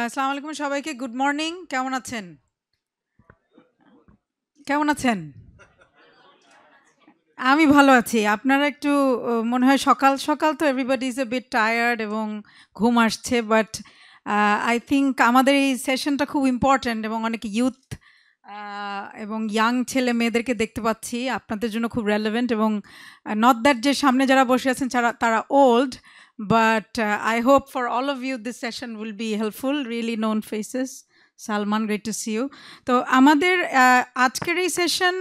আসসালামু আলাইকুম সবাইকে, গুড মর্নিং। কেমন আছেন? কেমন আছেন? আমি ভালো আছি। আপনারা একটু মনে হয় সকাল সকাল তো everybody is a bit tired এবং ঘুম আসছে, বাট আই থিঙ্ক আমাদের এই সেশনটা খুব ইম্পর্ট্যান্ট এবং অনেক ইউথ এবং ইয়াং ছেলে মেয়েদেরকে দেখতে পাচ্ছি, আপনাদের জন্য খুব রেলেভেন্ট। এবং নট দ্যাট যে সামনে যারা বসে আছেন তারা old, but I hope for all of you this session will be helpful. Really known faces. Salman, great to see you. তো আমাদের আজকের এই session,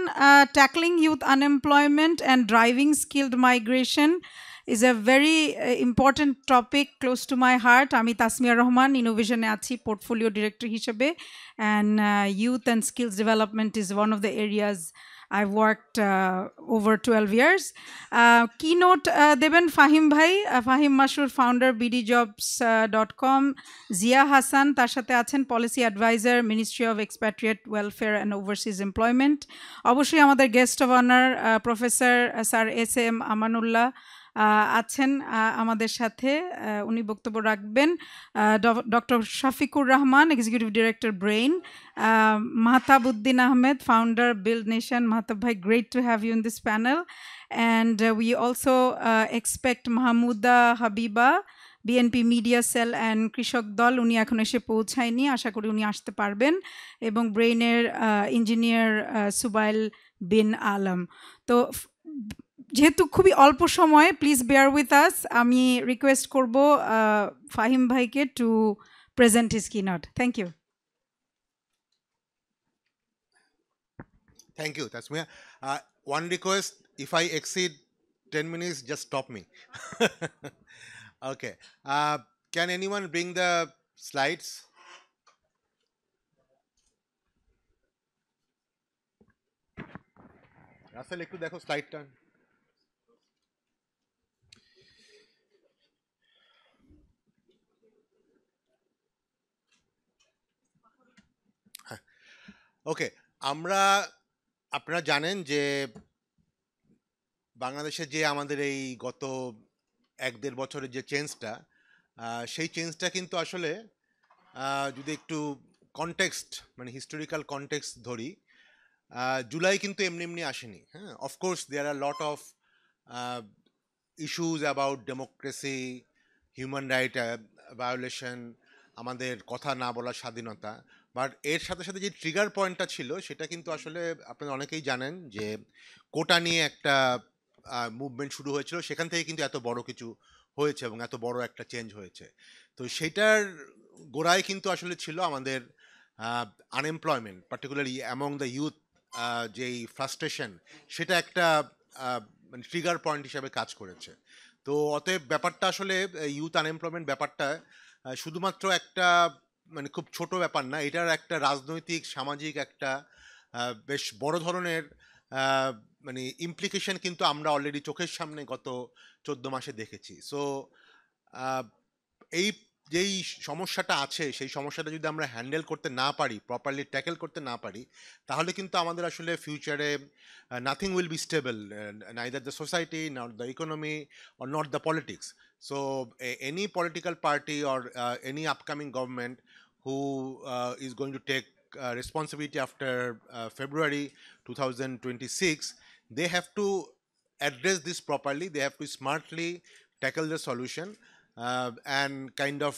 tackling youth unemployment and driving skilled migration is a very important topic close to my heart. আমি তাসমিয়া রহমান, ইনোভেশনে আছি portfolio director হিসেবে, and youth and skills development is one of the areas I've worked over 12 years. Keynote দেবেন ফাহিম ভাই, Fahim Masur, founder bdjobs.com, Zia Hasan, তার সাথে আছেন policy adviser, ministry of expatriate welfare and overseas employment. অবশ্যই আমাদের guest of honour professor sir S M Amanullah আছেন আমাদের সাথে, উনি বক্তব্য রাখবেন। Doctor Shafiqur Rahman, executive director Brain, Mahtab Uddin Ahmed, founder Build Nation. Mahatab bhai, great to have you in this panel. And we also expect Mahmouda Habiba, BNP media cell and Krishak দল। উনি এখন এসে পৌঁছায়নি, আশা করি উনি আসতে পারবেন। এবং ব্রেইনের ইঞ্জিনিয়ার সুবাইল বিন আলম। তো যেহেতু খুবই অল্প সময়, প্লিজ বেয়ার উইথ আস। আমি রিকোয়েস্ট করব ফাহিম ভাইকে to present his keynote. Thank you. Thank you, Tasmia. One request, if I exceed 10 minutes, just stop me. Okay. Can anyone bring the slides? Russell, একটু দেখো স্লাইডটা। ওকে, আপনারা জানেন যে বাংলাদেশে যে আমাদের এই গত 1-1.5 বছরের যে চেঞ্জটা, সেই চেঞ্জটা কিন্তু আসলে যদি একটু কনটেক্সট মানে হিস্টোরিক্যাল কনটেক্সট ধরি, জুলাই কিন্তু এমনি এমনি আসেনি। হ্যাঁ, of course there are lot of issues about democracy, human right violation, আমাদের কথা না বলার স্বাধীনতা, বাট এর সাথে সাথে যে ট্রিগার পয়েন্টটা ছিল সেটা কিন্তু আসলে আপনারা অনেকেই জানেন যে কোটা নিয়ে একটা মুভমেন্ট শুরু হয়েছিল, সেখান থেকে কিন্তু এত বড় কিছু হয়েছে এবং এত বড় একটা চেঞ্জ হয়েছে। তো সেটার গোড়ায় কিন্তু আসলে ছিল আমাদের unemployment, particularly among the youth, যেই ফ্রাস্ট্রেশন, সেটা একটা মানে ট্রিগার পয়েন্ট হিসাবে কাজ করেছে। তো অতএব ব্যাপারটা আসলে ইউথ আনএমপ্লয়মেন্ট ব্যাপারটা শুধুমাত্র একটা মানে খুব ছোট ব্যাপার না, এটার একটা রাজনৈতিক সামাজিক একটা বেশ বড় ধরনের মানে ইমপ্লিকেশন কিন্তু আমরা অলরেডি চোখের সামনে গত 14 মাসে দেখেছি। সো এই যেই সমস্যাটা আছে, সেই সমস্যাটা যদি আমরা হ্যান্ডেল করতে না পারি, প্রপারলি ট্যাকেল করতে না পারি, তাহলে কিন্তু আমাদের আসলে ফিউচারে nothing will be stable, neither the society, not the economy, or not the politics. So any political party or any upcoming government who is going to take responsibility after February 2026, they have to address this properly, they have to smartly tackle the solution, and kind of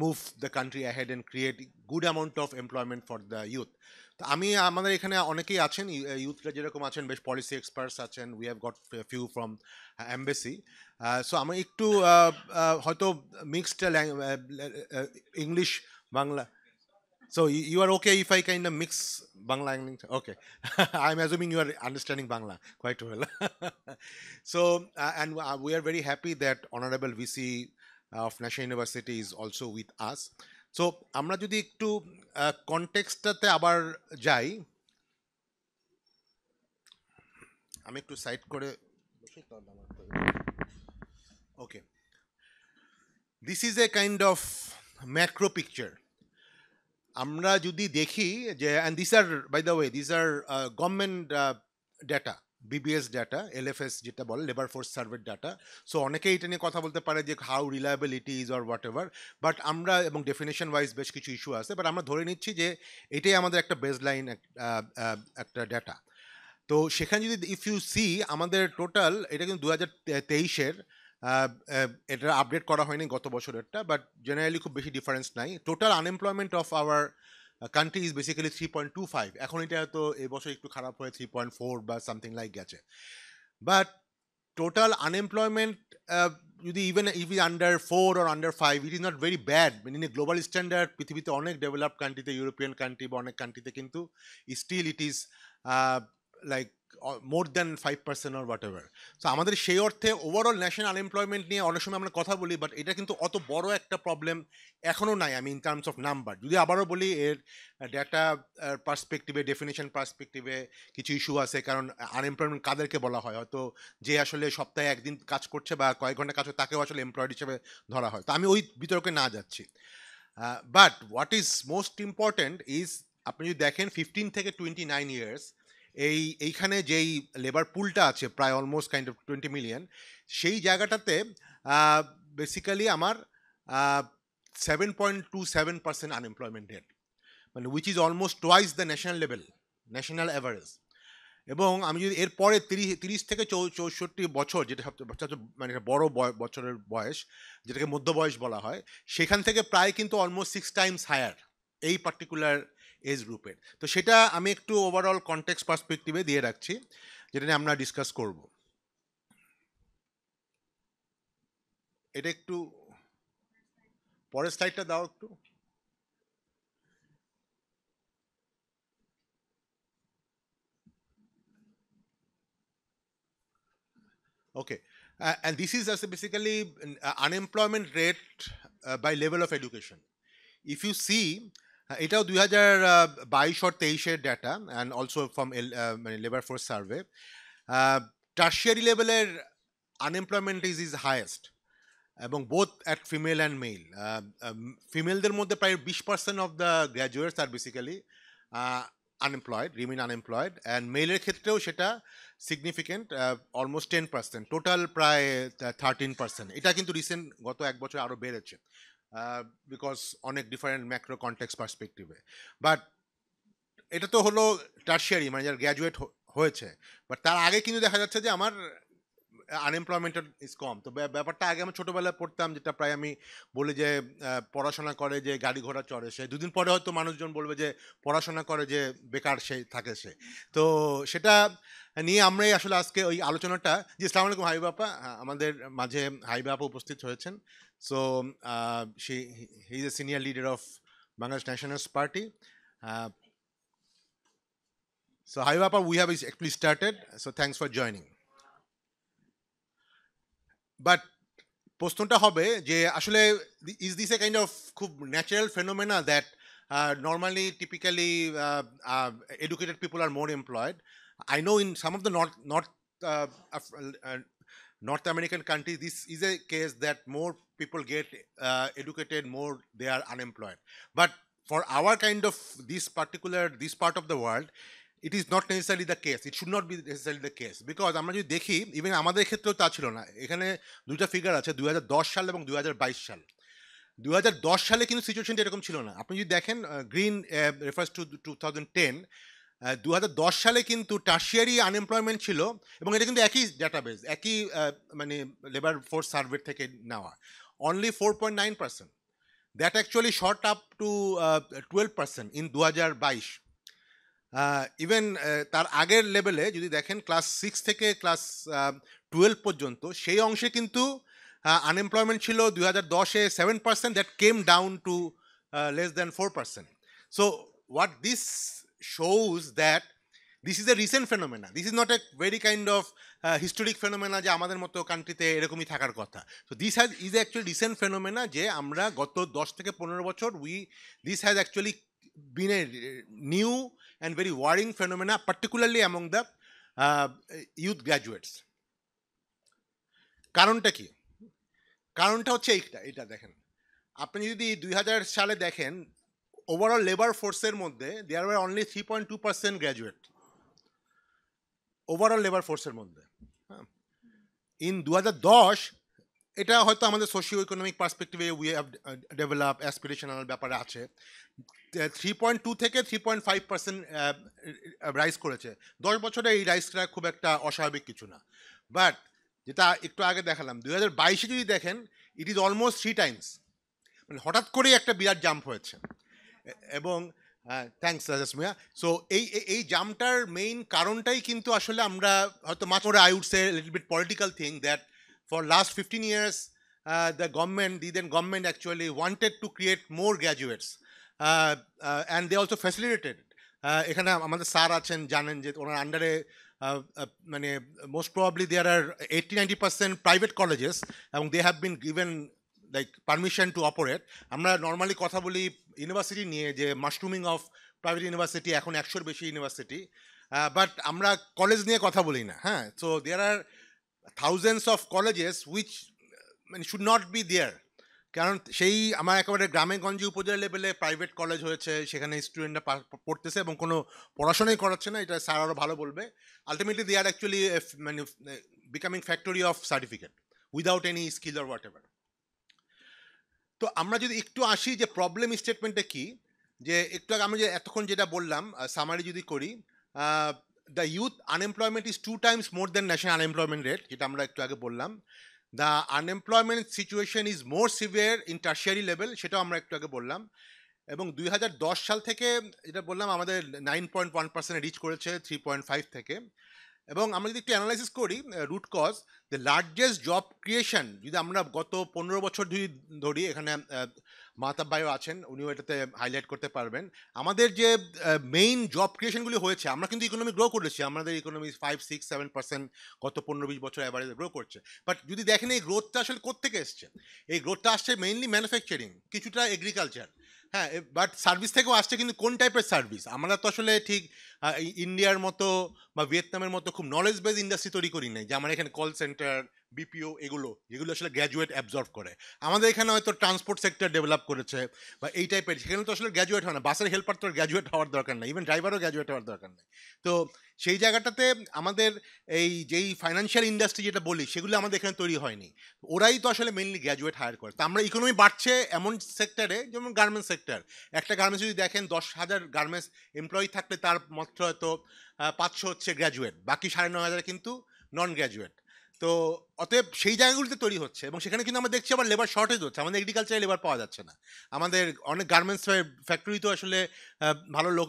move the country ahead and create good amount of employment for the youth. তো আমি আমাদের এখানে অনেকেই আছেন, ইউথরা যেরকম আছেন, বেশ policy experts আছেন, we have got few from embassy. So আমি একটু হয়তো mixed English Bangla. So you are okay if I kind of mix Bangla and English? Okay. I'm assuming you are understanding Bangla quite well. So, and we are very happy that Honorable VC of National University is also with us. So, আমরা যদি একটু কনটেক্সটটাতে আবার যাই, আমি একটু side করে, okay, this is a kind of macro picture. আমরা যদি দেখি যে, and this are by the way this are government data, BBS data, LFS যেটা বলে labour force survey data. So অনেকেই এটা নিয়ে কথা বলতে পারে যে how reliable it is or whatever, but আমরা, এবং ডেফিনেশন ওয়াইজ বেশ কিছু ইস্যু আছে, বাট আমরা ধরে নিচ্ছি যে এটাই আমাদের একটা বেসলাইন একটা ডাটা। তো সেখানে যদি ইফ ইউ সি আমাদের টোটাল, এটা কিন্তু 2023-এর, এটা আপডেট করা হয়নি গত বছরেরটা, বাট জেনারেলি খুব বেশি ডিফারেন্স নাই। Total unemployment of our country is basically 3.25। এখন এটা তো এবছর একটু খারাপ হয়ে 3.4 বা সামথিং লাইক গেছে। বাট টোটাল আনএমপ্লয়মেন্ট যদি even if is under 4 or under 5, it is not very bad. In a global standard পৃথিবীতে অনেক ডেভেলপড কান্ট্রিতে, ইউরোপিয়ান কান্ট্রি বা অনেক কান্ট্রিতে কিন্তু still it is like more than 5% or whatever. So আমাদের সেই অর্থে ওভারঅল ন্যাশনাল আনএমপ্লয়মেন্ট নিয়ে অনেক সময় আমরা কথা বলি, বাট এটা কিন্তু অত বড় একটা প্রবলেম এখনও নাই। আমি ইন টার্মস অফ নাম্বার যদি আবারও বলি, এর ডেটা পার্সপেক্টিভে, ডেফিনেশন পার্সপেক্টিভে কিছু ইস্যু আছে। কারণ আনএমপ্লয়মেন্ট কাদেরকে বলা হয়? হয়তো যে আসলে সপ্তাহে একদিন কাজ করছে বা কয়েক ঘন্টা কাজ করছে তাকেও আসলে এমপ্লয়েড হিসেবে ধরা হয়। তো আমি ওই বিতর্কে না যাচ্ছি। But what is most important is, আপনি যদি দেখেন 15 থেকে 29 ইয়ার্স, এইখানে যেই লেবার পুলটা আছে প্রায় অলমোস্ট কাইন্ড অফ 20 মিলিয়ন, সেই জায়গাটাতে বেসিক্যালি আমার 7.27% আনএমপ্লয়মেন্ট রেট, মানে which is almost twice the national level, national average. এবং আমি যদি এরপরে 30 থেকে 64 বছর, যেটা সবচেয়ে মানে বড় বছরের বয়স, যেটাকে মধ্য বয়স বলা হয়, সেখান থেকে প্রায় কিন্তু অলমোস্ট 6 টাইমস হায়ার এই পার্টিকুলার এজ গ্রুপের। তো সেটা আমি একটু ওভারঅল কনটেক্সট পার্সপেক্টিভে দিয়ে রাখছি, যেটা নিয়ে আমরা ডিসকাস করব। এটা একটু পরের স্লাইডটা দাও একটু। Okay, and this is as basically unemployment rate by level of education. If you see, এটাও 2022 or 23-এর ডাটা, অ্যান্ড অলসো ফ্রম মানে লেবার ফোর্স সার্ভে। টার্সিয়ারি লেভেলের আনএমপ্লয়মেন্ট ইজ হাইয়েস্ট, এবং both at female and male. ফিমেলদের মধ্যে প্রায় 20% of the graduates are basically unemployed, remain unemployed, and মেলের ক্ষেত্রেও সেটা সিগনিফিকেন্ট, অলমোস্ট 10%, টোটাল প্রায় 13%। এটা কিন্তু রিসেন্ট গত এক বছর আরও বেড়েছে, বিকজ অনেক ডিফারেন্ট ম্যাক্রো কনটেক্সট পার্সপেক্টিভে। বাট এটা তো হলো টার্সিয়ারি, মানে যারা গ্র্যাজুয়েট হয়েছে। বাট তার আগে কিন্তু দেখা যাচ্ছে যে আমার আনএমপ্লয়মেন্ট ইজ কম। তো ব্যাপারটা আগে আমি ছোটোবেলায় পড়তাম, যেটা প্রায় আমি বলি যে পড়াশোনা করে যে গাড়ি ঘোড়া চড়ে সে, দুদিন পরে হয়তো মানুষজন বলবে যে পড়াশোনা করে যে বেকার সে থাকে সে। তো সেটা নিয়ে আমরাই আসলে আজকে ওই আলোচনাটা, জি আসসালামু আলাইকুম হাবিব আপা, আমাদের মাঝে হাবিব আপা উপস্থিত হয়েছেন। So he is a senior leader of Bangladesh nationalist party. So Habiba Appa, we have actually started, so thanks for joining. But প্রশ্নটা হবে যে আসলে is this a kind of খুব natural phenomena that normally typically educated people are more employed. I know in some of the North American countries this is a case that more people get educated, more they are unemployed. But for our kind of this part of the world, it is not necessarily the case. It should not be necessarily the case, because আমরা যদি দেখি even আমাদের ক্ষেত্রেও তা ছিল না। এখানে দুইটা ফিগার আছে, 2010 সাল এবং 2022 সাল। 2010 সালে কিন্তু সিচুয়েশনটা এরকম ছিল না। আপনি যদি দেখেন, গ্রিন রেফার্স টু 2010, 2010 সালে কিন্তু টার্সিয়ারি আনএমপ্লয়মেন্ট ছিল, এবং এটা কিন্তু একই ডাটাবেস, একই মানে লেবার ফোর্স সার্ভে থেকে নেওয়া, only 4.9%। That actually short up to 12% in 2022। Even তার আগের লেভেলে যদি দেখেন, ক্লাস 6 থেকে ক্লাস 12 পর্যন্ত, সেই অংশে কিন্তু আনএমপ্লয়মেন্ট ছিল 2010-এ 7%, that came down to less than 4%। So what this shows that this is a recent phenomena, this is not a very kind of historic phenomena যে আমাদের মতো কান্ট্রিতে এরকমই থাকার কথা। So this is actually recent phenomena, যে আমরা গত 10 থেকে 15 বছর this has actually been a new and very worrying phenomena, particularly among the youth graduates. কারণটা কি? কারণটা হচ্ছে এইটা দেখেন, আপনি যদি 2000 সালে দেখেন, ওভারঅল লেবার ফোর্সের মধ্যে there were only 3.2% graduate. Overall labour ফোর্সের মধ্যে। ইন 2010 এটা হয়তো আমাদের সোশিও ইকোনমিক পার্সপেক্টিভে উই হ্যাভ ডেভেলপ অ্যাসপিরেশনাল ব্যাপারে আছে, 3.2 থেকে 3.5% রাইজ করেছে। 10 বছরে এই রাইজটা খুব একটা অস্বাভাবিক কিছু না। বাট যেটা একটু আগে দেখালাম 2022-এ যদি দেখেন ইট ইজ অলমোস্ট 3 টাইমস, মানে হঠাৎ করেই একটা বিরাট জাম্প হয়েছে। এবং থ্যাংকস রাজাসমিয়া। সো এই জাম্পটার মেইন কারণটাই কিন্তু আসলে আমরা হয়তো মাছ করে I would say little bit political thing that for last 15 years the then government actually wanted to create more graduates and they also facilitated এখানে আমাদের স্যার আছেন জানেন যে ওনার আন্ডারে মানে most probably there are 80-90% private colleges এবং they have been given like permission to operate. আমরা নর্মালি কথা বলি ইউনিভার্সিটি নিয়ে যে মাশরুমিং অফ প্রাইভেট ইউনিভার্সিটি, এখন 100-র বেশি ইউনিভার্সিটি, বাট আমরা কলেজ নিয়ে কথা বলি না। হ্যাঁ, so there are thousands of colleges which মানে শুড নট বি দেয়ার। কারণ সেই আমার একেবারে গ্রামে গঞ্জে উপজেলা লেভেলে প্রাইভেট কলেজ হয়েছে, সেখানে স্টুডেন্টরা পড়তেছে এবং কোনো পড়াশোনাই করাচ্ছে না, এটা স্যার আরও ভালো বলবে। আলটিমেটলি দে আর অ্যাকচুয়ালি মানে becoming factory of certificate without any skill or what ever. তো আমরা যদি একটু আসি যে প্রবলেম স্টেটমেন্টে কি, যে একটু আগে আমি যে এতক্ষণ যেটা বললাম সামারি যদি করি, the youth unemployment is 2 times more than national unemployment rate, যেটা আমরা একটু আগে বললাম। The unemployment situation is more severe in tertiary level, সেটাও আমরা একটু আগে বললাম। এবং 2010 সাল থেকে যেটা বললাম আমাদের 9.1% রিচ করেছে 3.5 থেকে। এবং আমরা যদি একটু অ্যানালাইসিস করি root cause, the largest job creation যদি আমরা গত 15 বছর যদি ধরি, এখানে মাহতাব ভাইও আছেন, উনিও এটাতে হাইলাইট করতে পারবেন। আমাদের যে মেইন জব ক্রিয়েশনগুলি হয়েছে, আমরা কিন্তু ইকোনমি গ্রো করেছি, আমাদের ইকোনমি 5-6-7% গত 15-20 বছর অ্যাভারেজে গ্রো করছে। বাট যদি দেখেন এই গ্রোথটা আসলে কোত্থেকে এসছে, এই গ্রোথটা আসছে মেইনলি ম্যানুফ্যাকচারিং, কিছুটা এগ্রিকালচার, হ্যাঁ, বাট সার্ভিস থেকেও আসছে, কিন্তু কোন টাইপের সার্ভিস? আমরা তো আসলে ঠিক ইন্ডিয়ার মতো বা ভিয়েতনামের মতো খুব নলেজ বেস ইন্ডাস্ট্রি তৈরি করি নাই, যে আমার এখানে কল সেন্টার, বিপিও, যেগুলো আসলে গ্র্যাজুয়েট অ্যাবজর্ভ করে। আমাদের এখানে হয়তো ট্রান্সপোর্ট সেক্টর ডেভেলপ করেছে বা এই টাইপের, সেখানে তো আসলে গ্র্যাজুয়েট হয় না। বাসের হেল্পার তো গ্র্যাজুয়েট হওয়ার দরকার নেই, ইভেন ড্রাইভারও গ্র্যাজুয়েট হওয়ার দরকার নেই। তো সেই জায়গাটাতে আমাদের এই যেই ফাইন্যান্সিয়াল ইন্ডাস্ট্রি যেটা বলি, সেগুলো আমাদের এখানে তৈরি হয়নি, ওরাই তো আসলে মেনলি গ্র্যাজুয়েট হায়ার করে। তো আমরা ইকোনমি বাড়ছে এমন সেক্টরে, যেমন গার্মেন্টস সেক্টর। একটা গার্মেন্টস যদি দেখেন 10,000 গার্মেন্টস এমপ্লয়ি থাকলে তার মাত্র হয়তো 500 হচ্ছে গ্র্যাজুয়েট, বাকি 9,500 কিন্তু নন গ্র্যাজুয়েট। তো অতএব সেই জায়গাগুলিতে তৈরি হচ্ছে, এবং সেখানে কিন্তু আমরা দেখছি আবার লেবার শর্টেজ হচ্ছে, আমাদের এগ্রিকালচারে লেবার পাওয়া যাচ্ছে না। আমাদের অনেক গার্মেন্টস ফ্যাক্টরিতেও আসলে ভালো লোক,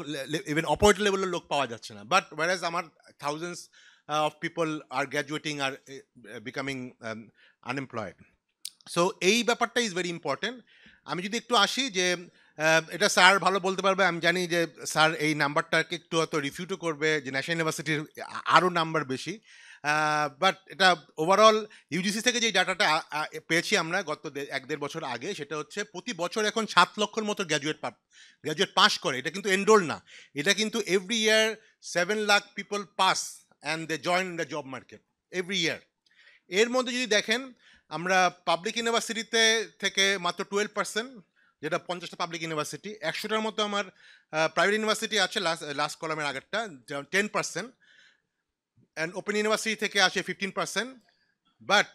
ইভেন অপারেটর লেভেলের লোক পাওয়া যাচ্ছে না। বাট ওয়ারাজ আমার thousands of people are graduating are becoming unemployed. So এই ব্যাপারটা ইজ ভেরি ইম্পর্টেন্ট। আমি যদি একটু আসি যে এটা স্যার ভালো বলতে পারবে, আমি জানি যে স্যার এই নাম্বারটাকে একটু হয়তো রিফিউটও করবে যে ন্যাশনাল ইউনিভার্সিটির আরও নাম্বার বেশি, বাট এটা ওভারঅল ইউজিসি থেকে যে ডাটাটা পেয়েছি আমরা গত 1-1.5 বছর আগে, সেটা হচ্ছে প্রতি বছর এখন 7 লক্ষের মতো গ্র্যাজুয়েট পাস করে। এটা কিন্তু এনরোল না, এটা কিন্তু every year 7 lakh people pass and they join the job market every year. এর মধ্যে যদি দেখেন আমরা পাবলিক ইউনিভার্সিটিতে থেকে মাত্র 12%, যেটা 50টা পাবলিক ইউনিভার্সিটি, 100টার মতো আমার প্রাইভেট ইউনিভার্সিটি আছে, লাস্ট কলামের আগেরটা 10%, অ্যান্ড ওপেন ইউনিভার্সিটি থেকে আসে 15%। But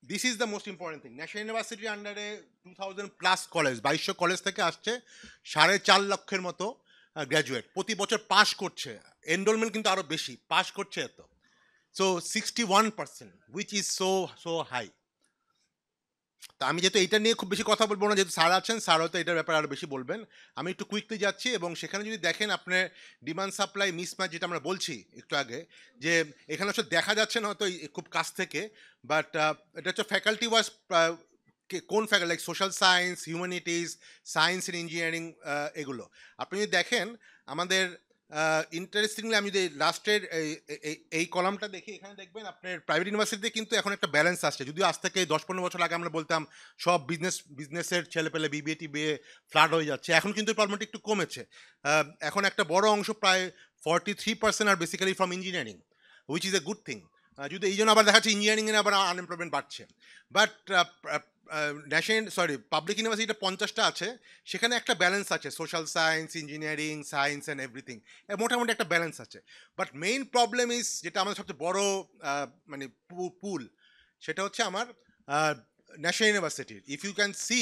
this is the most important thing, national ইউনিভার্সিটির আন্ডারে 2000+ কলেজ, 2200 কলেজ থেকে আসছে 4.5 লক্ষের মতো গ্র্যাজুয়েট প্রতি বছর পাস করছে। এনরোলমেন্ট কিন্তু আরও বেশি, পাস করছে এত। So 61%, which is so high. তা আমি যেহেতু এইটা নিয়ে খুব বেশি কথা বলবো না, যেহেতু স্যার আছেন, স্যার হয়তো এটার ব্যাপারে আরও বেশি বলবেন, আমি একটু কুইকলি যাচ্ছি। এবং সেখানে যদি দেখেন আপনার ডিমান্ড সাপ্লাই মিসম্যাচ, যেটা আমরা বলছি একটু আগে, যে এখানে হচ্ছে দেখা যাচ্ছে না হয়তো খুব কাছ থেকে, বাট এটা হচ্ছে ফ্যাকাল্টি ওয়াইজ, কোন faculty like social science, humanities, science and engineering, এগুলো আপনি যদি দেখেন আমাদের ইন্টারেস্টিংলি, আমি যদি লাস্টের এই কলামটা দেখি, এখানে দেখবেন আপনার প্রাইভেট ইউনিভার্সিটিতে কিন্তু এখন একটা ব্যালেন্স আসছে। যদিও আজ থেকে 10-15 বছর আগে আমরা বলতাম সব বিজনেসের ছেলেপেলে বিবিএ টিবিএ ফ্লাড হয়ে যাচ্ছে, এখন কিন্তু প্রবলেমটা একটু কমেছে। এখন একটা বড় অংশ, প্রায় 43% are basically from engineering, which is a good thing. যদি এই জন্য আবার দেখা যাচ্ছে ইঞ্জিনিয়ারিংয়ে আবার আনএমপ্লয়মেন্ট বাড়ছে। বাট পাবলিক ইউনিভার্সিটিটা 50টা আছে, সেখানে একটা ব্যালেন্স আছে, social science, engineering, science and everything, মোটামুটি একটা ব্যালেন্স আছে। বাট মেইন প্রবলেম ইজ, যেটা আমাদের সবচেয়ে বড় মানে পুল, সেটা হচ্ছে আমার ন্যাশনাল ইউনিভার্সিটির। If you can see,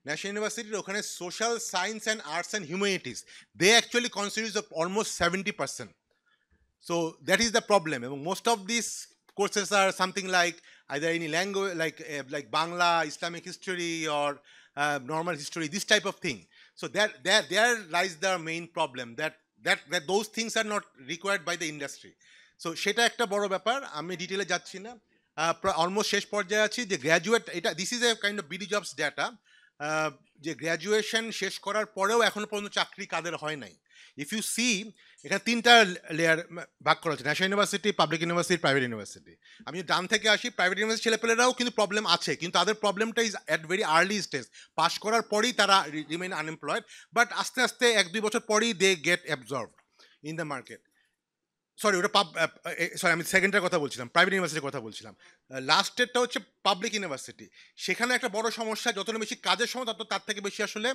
national ইউনিভার্সিটির ওখানে social science and arts and humanities, they actually constitutes almost 70%. So that is the problem. And most of these courses are something like either any language, like Bangla, Islamic history, or normal history, this type of thing. So there lies the main problem, that those things are not required by the industry. So সেটা একটা বড় ব্যাপার, আমি ডিটেলে যাচ্ছি না, almost শেষ পর্যায়ে আছি। যে গ্র্যাজুয়েট, এটা this is a kind of BD jobs data, যে গ্র্যাজুয়েশন শেষ করার পরেও এখনো পর্যন্ত চাকরি কাদের হয় নাই। ইফ ইউ সি, এখানে 3টা লেয়ার ভাগ করা হচ্ছে: national university, public university, private university. আমি ডান থেকে আসি, প্রাইভেট ইউনিভার্সিটি ছেলেপেলেরাও কিন্তু প্রবলেম আছে, কিন্তু তাদের প্রবলেমটা is at very early stage. Pass করার পরেই তারা রিমেইন আনএমপ্লয়েড, বাট আস্তে আস্তে 1-2 বছর পরেই they get absorbed in the market. আমি সেকেন্ডটার কথা বলছিলাম, প্রাইভেট ইউনিভার্সিটির কথা বলছিলাম। লাস্টেরটা হচ্ছে পাবলিক ইউনিভার্সিটি। সেখানে একটা বড় সমস্যা, যতটা বেশি কাজের সময় তত তার থেকে বেশি আসলে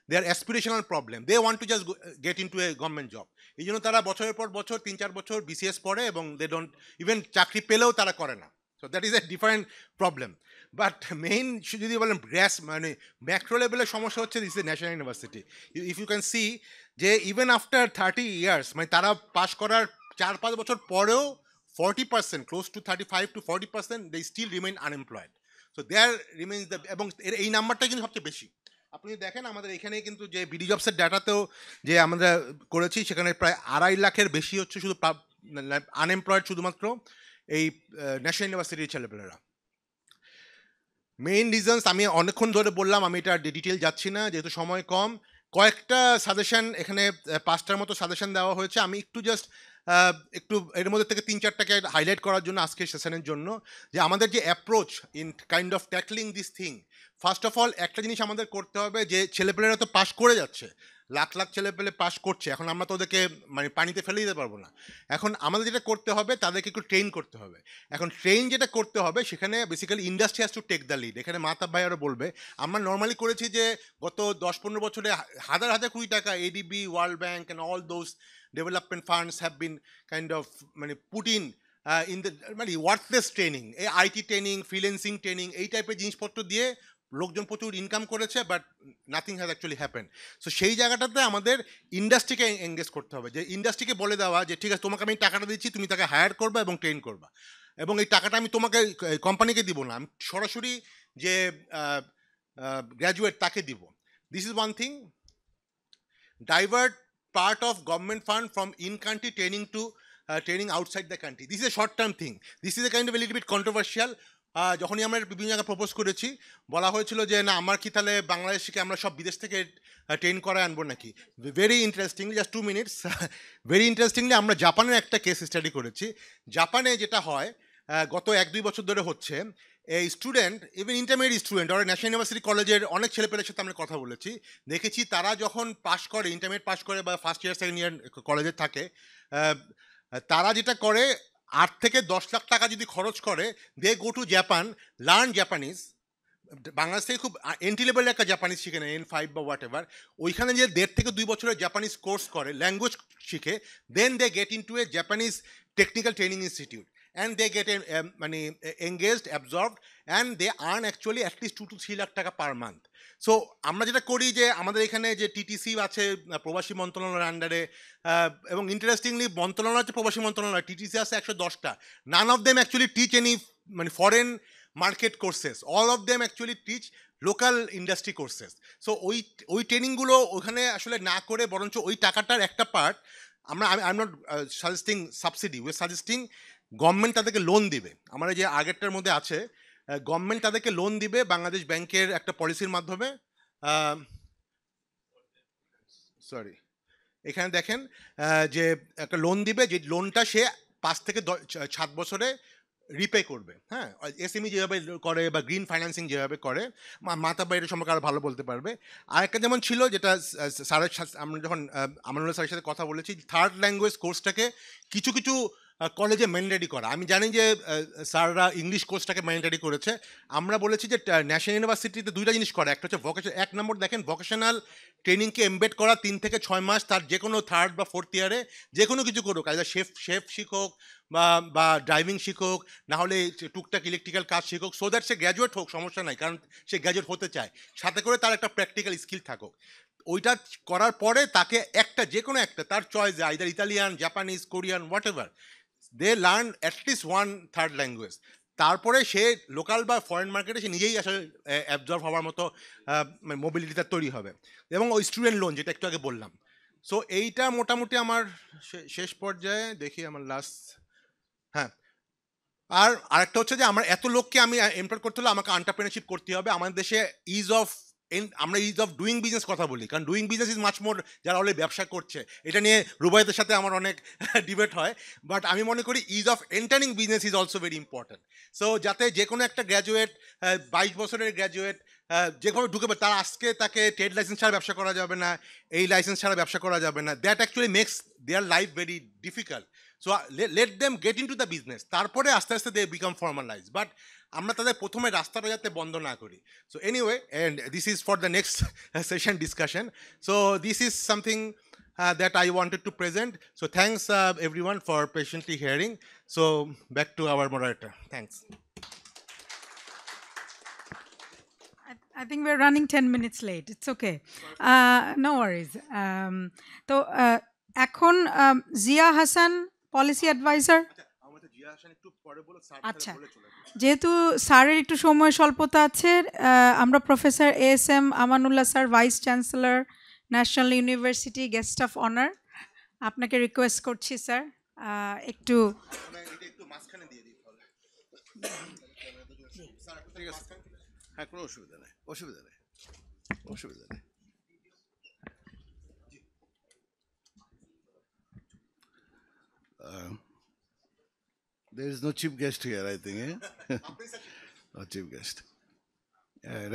they are aspirational problem, they want to just get in to a government job. এই জন্য তারা বছরের পর বছর, 3-4 বছর বিসিএস পড়ে, এবং দে ডোন্ট ইভেন চাকরি পেলেও তারা করে না। So that is a different problem. But main যদি বলেন মানে ম্যাক্রো লেভেলের সমস্যা হচ্ছে this is national university. If you can see, যে ইভেন আফটার 30 ইয়ার্স, মানে তারা পাস করার 4-5 বছর পরেও 40%, close to 35 to 40%, they still remain unemployed. So there remains the, এবং এই নাম্বারটা কিন্তু সবচেয়ে বেশি। আপনি দেখেন আমাদের এখানে কিন্তু যে বিডি জবসের ডাটাতেও যে আমরা করেছি, সেখানে প্রায় 2.5 লাখের বেশি হচ্ছে শুধু আনএমপ্লয়েড, শুধুমাত্র এই ন্যাশনাল ইউনিভার্সিটির ছেলেপেলেরা। মেইন রিজনস আমি অনেকক্ষণ ধরে বললাম, আমি এটা ডিটেল যাচ্ছি না যেহেতু সময় কম। কয়েকটা সাজেশন এখানে, 5টার মতো সাজেশন দেওয়া হয়েছে। আমি একটু জাস্ট একটু এর মধ্যে থেকে 3-4টাকে হাইলাইট করার জন্য আজকের সেশনের জন্য, যে আমাদের যে approach in kind of tackling this thing. First of all, একটা জিনিস আমাদের করতে হবে, যে ছেলেপেলেরা তো পাস করে যাচ্ছে, লাখ লাখ ছেলেপেলে পাস করছে, এখন আমরা তো ওদেরকে মানে পানিতে ফেলে দিতে পারবো না। এখন আমাদের যেটা করতে হবে, তাদেরকে একটু ট্রেন করতে হবে। এখন ট্রেন যেটা করতে হবে, সেখানে basically industry has to take the lead. এখানে মাহতাব ভাই আরও বলবে। আমরা নর্মালি করেছি যে গত 10-15 বছরে হাজার হাজার কোটি টাকা ADB, world bank and all those development funds have been kind of মানে পুট ইন দ্য মানে ওয়ার্থলেস ট্রেনিং, এই আইটি ট্রেনিং, ফ্রিল্যান্সিং ট্রেনিং, এই টাইপের জিনিসপত্র দিয়ে লোকজন প্রচুর ইনকাম করেছে, but nothing has actually happen. So সেই জায়গাটাতে আমাদের ইন্ডাস্ট্রিকে এঙ্গেজ করতে হবে, যে ইন্ডাস্ট্রিকে বলে দেওয়া যে ঠিক আছে, তোমাকে আমি টাকাটা দিচ্ছি, তুমি তাকে হায়ার করবে এবং ট্রেন করবা, এবং এই টাকাটা আমি তোমাকে কোম্পানিকে দিব না, আমি সরাসরি যে গ্র্যাজুয়েট তাকে দিব। This is one thing. Divert part of government fund from in-country training to training outside the country. This is a short-term thing. This is a kind of a little bit controversial. যখনই আমরা বিভিন্ন জায়গায় propose করেছি, বলা হয়েছিল যে না, আমার কি তাহলে বাংলাদেশকে আমরা সব বিদেশ থেকে ট্রেন করায় আনবো নাকি? Very interestingly, just 2 minutes, very interestingly আমরা জাপানের একটা কেস স্টাডি করেছি। জাপানে যেটা হয়, গত 1-2 বছর ধরে হচ্ছে, এই স্টুডেন্ট, ইভেন ইন্টারমিডিয়েট স্টুডেন্ট, ওরা ন্যাশনাল ইউনিভার্সিটি কলেজের অনেক ছেলেপেলের সাথে আমরা কথা বলেছি, দেখেছি তারা যখন পাস করে, ইন্টারমিডিয়েট পাস করে বা ফার্স্ট ইয়ার সেকেন্ড ইয়ার কলেজে থাকে, তারা যেটা করে, 8 থেকে 10 লাখ টাকা যদি খরচ করে, they go to Japan, learn Japanese. Bangladesh থেকে খুব এন্ট্রি লেভেলের একটা জাপানিজ শিখে নেয়, N5 বা হোয়াট এভার। ওইখানে যে 1.5 থেকে 2 বছরের জাপানিজ কোর্স করে, ল্যাঙ্গুয়েজ শিখে, then they get in to a Japanese technical training institute, and they get মানে engaged, absorbed, and they earn actually at least 2 to 3 lakh টাকা পার মান্থ। সো আমরা যেটা করি, যে আমাদের এখানে যে টিটিসি আছে প্রবাসী মন্ত্রণালয়ের আন্ডারে, এবং ইন্টারেস্টিংলি মন্ত্রণালয় হচ্ছে প্রবাসী মন্ত্রণালয়, টিটিসি আছে 110টা। None of them actually teach any মানে foreign market courses, all of them actually teach local industry courses. So ওই ট্রেনিংগুলো ওখানে আসলে না করে, বরঞ্চ ওই টাকাটার একটা পার্ট আমরা, I am not suggesting subsidy, we are suggesting government তাদেরকে লোন দিবে। আমরা যে আগেরটার মধ্যে আছে, গভর্নমেন্ট তাদেরকে লোন দিবে বাংলাদেশ ব্যাংকের একটা পলিসির মাধ্যমে। সরি, এখানে দেখেন যে একটা লোন দিবে, যে লোনটা সে 5 থেকে 7 বছরে রিপে করবে। হ্যাঁ, এসএমই যেভাবে করে বা গ্রিন ফাইন্যান্সিং যেভাবে করে, মাতা বাইরের সম্পর্কে আরও ভালো বলতে পারবে। আরেকটা যেমন ছিল, যেটা স্যারের, আমরা যখন আমানুল্লাহ স্যারের সাথে কথা বলেছি, থার্ড ল্যাঙ্গুয়েজ কোর্সটাকে কিছু কিছু কলেজে ম্যান্ডেটরি করা। আমি জানি যে স্যাররা ইংলিশ কোর্সটাকে ম্যান্ডেটরি করেছে। আমরা বলেছি যে ন্যাশনাল ইউনিভার্সিটিতে ২টা জিনিস করা। একটা হচ্ছে এক নম্বর দেখেন ভোকেশনাল ট্রেনিংকে এমবেড করা ৩ থেকে ৬ মাস তার যেকোনো 3rd বা 4th ইয়ারে যেকোনো কিছু করুক। আইদার শেফ শিখুক বা ড্রাইভিং শিখুক, না হলে টুকটাক ইলেকট্রিক্যাল কাজ শিখুক, সো দ্যাট সে গ্র্যাজুয়েট হোক, সমস্যা নাই, কারণ সে গ্র্যাজুয়েট হতে চায়। সাথে করে তার একটা প্র্যাকটিক্যাল স্কিল থাকুক। ওইটা করার পরে তাকে একটা যেকোনো একটা তার choice, either Italian, Japanese, Korean, whatever, they learn at least 1/3 language. তারপরে সে লোকাল বা ফরেন মার্কেটে সে নিজেই আসলে অ্যাবজর্ভ হওয়ার মতো মোবিলিটি তার তৈরি হবে। এবং ওই স্টুডেন্ট লোন যেটা একটু আগে বললাম, সো এইটা মোটামুটি আমার শেষ পর্যায়ে দেখি আমার লাস্ট। হ্যাঁ, আর আরেকটা হচ্ছে যে আমার এত লোককে আমি এমপ্লয় করতে হলে আমাকে এন্টারপ্রেনারশিপ করতে হবে। আমাদের দেশে আমরা ইজ অফ ডুইং বিজনেস কথা বলি, কারণ doing business is much more, যারা অলরেডি ব্যবসা করছে। এটা নিয়ে রুবাইদের সাথে আমার অনেক ডিবেট হয়, বাট আমি মনে করি is of entering business is also very important. So যাতে যে কোনো একটা গ্র্যাজুয়েট, 22 বছরের গ্র্যাজুয়েট যেভাবে ঢুকে তার আজকে তাকে ট্রেড লাইসেন্স ছাড়া ব্যবসা করা যাবে না, এই লাইসেন্স ছাড়া ব্যবসা করা যাবে না, that actually makes their life very difficult. So let them get in two the business, তারপরে আস্তে আস্তে দে বিকাম ফর্মালাইজ, বাট আমরা তাদের প্রথমে রাস্তাটা যাতে বন্ধ না করি। So anyway, and this is for the next session discussion. So this is something that I wanted to present. So thanks everyone for patiently hearing. So back to our moderator. Thanks. I think we're running 10 minutes late. It's okay. No worries. তো এখন Zia Hasan, policy adviser. আচ্ছা, যেহেতু স্যারের একটু সময় স্বল্পতা আছে, আমরা professor ASM Amanullah sir, vice chancellor, national university, guest of honour, আপনাকে রিকোয়েস্ট করছি স্যার একটু। হ্যাঁ, কোনো অসুবিধা নেই, অসুবিধা নেই, অসুবিধা নেই। There is no chief guest here, I think. No chief guest.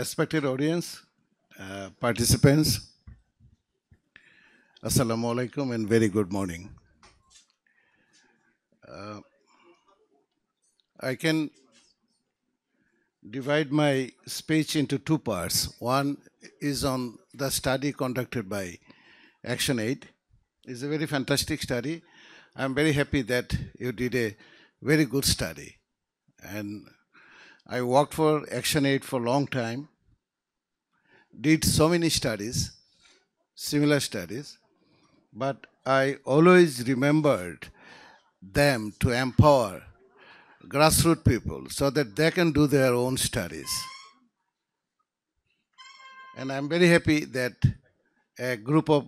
Respected audience, participants, Assalamu alaikum and very good morning. I can divide my speech into two parts. One is on the study conducted by ActionAid. It's a very fantastic study. I'm very happy that you did a very good study. And I worked for ActionAid for a long time, did so many studies, similar studies, but I always remembered them to empower grassroots people so that they can do their own studies. And I'm very happy that a group of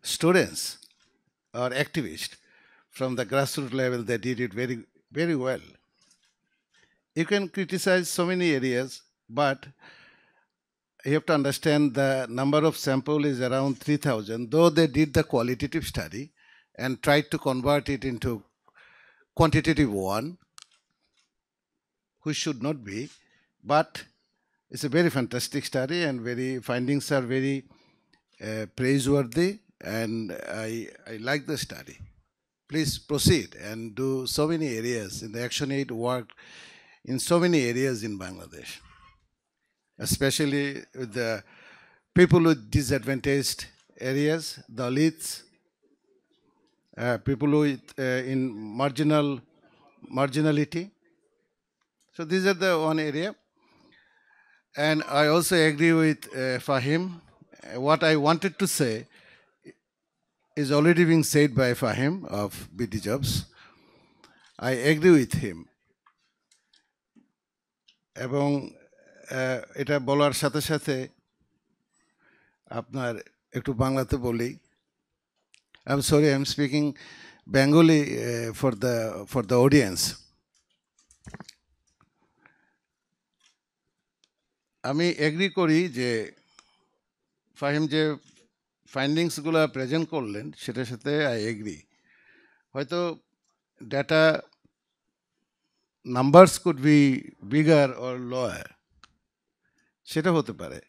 students or activists from the grassroots level, they did it very, very well. You can criticize so many areas, but you have to understand the number of sample is around 3,000, though they did the qualitative study and tried to convert it into quantitative one, which should not be, but it's a very fantastic study and findings are very praiseworthy, and I like the study. Please proceed and do so many areas in the ActionAid work in so many areas in Bangladesh, especially with the people with disadvantaged areas, Dalits, people with in marginality. So these are the one area. And I also agree with Fahim. What I wanted to say is already being said by Fahim of BD Jobs. I agree with him. এবং এটা বলার সাথে সাথে আপনার একটু বাংলাতে বলি। I'm sorry, I'm speaking Bengali for the audience. আমি এগ্রি করি যে ফাহিম যে ফাইন্ডিংসগুলো প্রেজেন্ট করলেন সেটার সাথে আই এগ্রি। হয়তো data numbers could be bigger or lower, সেটা হতে পারে,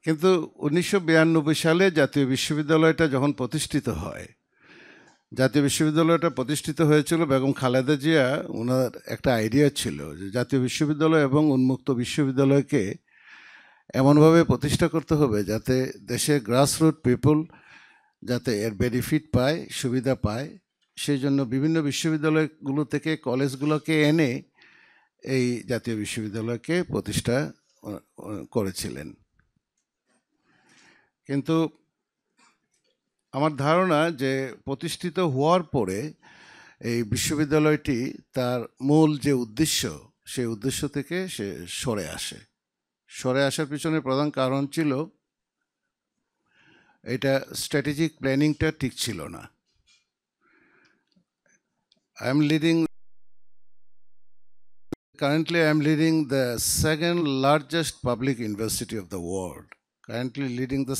কিন্তু 1992 সালে জাতীয় বিশ্ববিদ্যালয়টা যখন প্রতিষ্ঠিত হয় জাতীয় বিশ্ববিদ্যালয়টা প্রতিষ্ঠিত হয়েছিল বেগম খালেদা জিয়া, ওনার একটা আইডিয়া ছিল যে জাতীয় বিশ্ববিদ্যালয় এবং উন্মুক্ত বিশ্ববিদ্যালয়কে এমনভাবে প্রতিষ্ঠা করতে হবে যাতে দেশের গ্রাসরুট পিপল যাতে এর বেনিফিট পায়, সুবিধা পায়। সেই জন্য বিভিন্ন বিশ্ববিদ্যালয়গুলো থেকে কলেজগুলোকে এনে এই জাতীয় বিশ্ববিদ্যালয়কে প্রতিষ্ঠা করেছিলেন। কিন্তু আমার ধারণা যে প্রতিষ্ঠিত হওয়ার পরে এই বিশ্ববিদ্যালয়টি তার মূল যে উদ্দেশ্য, সেই উদ্দেশ্য থেকে সে সরে আসে। সরে আসার পিছনে প্রধান কারণ ছিল এটা স্ট্র্যাটেজিক প্ল্যানিংটা ঠিক ছিল না। Currently I am leading the second largest public university of the world. Currently leading the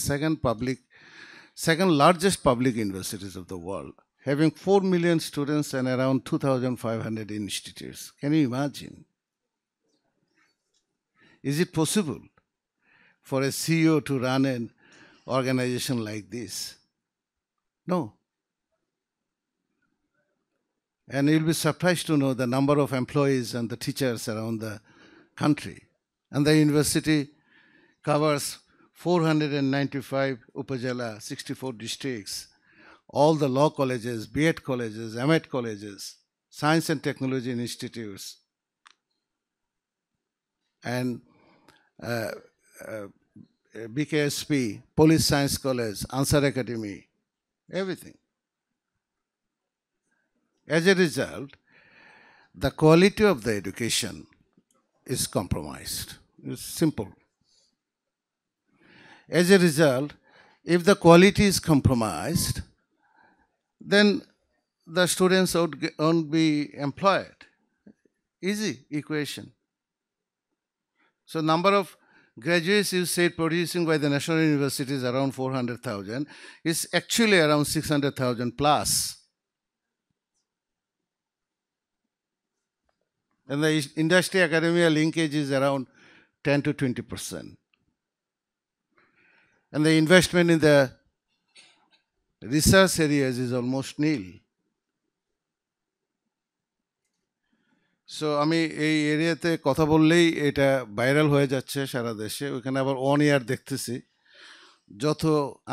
second largest public universities of the world, having 4 million students and around 2,500 institutes. Can you imagine? Is it possible for a CEO to run an organization like this? No. And you'll be surprised to know the number of employees and the teachers around the country. And the university covers 495 Upazila, 64 districts, all the law colleges, B.Ed colleges, M.Ed colleges, science and technology institutes, and BKSP, Police Science College, Ansar Academy, everything. As a result, the quality of the education is compromised. It's simple. As a result, if the quality is compromised, then the students won't be employed. Easy equation. So number of graduates you said producing by the national universities around 400,000 is actually around 600,000 plus. And the industry academia linkage is around 10 to 20%. And the investment in the research areas is almost nil. So আমি এই এরিয়াতে কথা বললেই এটা viral হয়ে যাচ্ছে সারা দেশে। ওইখানে আবার অন এয়ার দেখতেছি, যত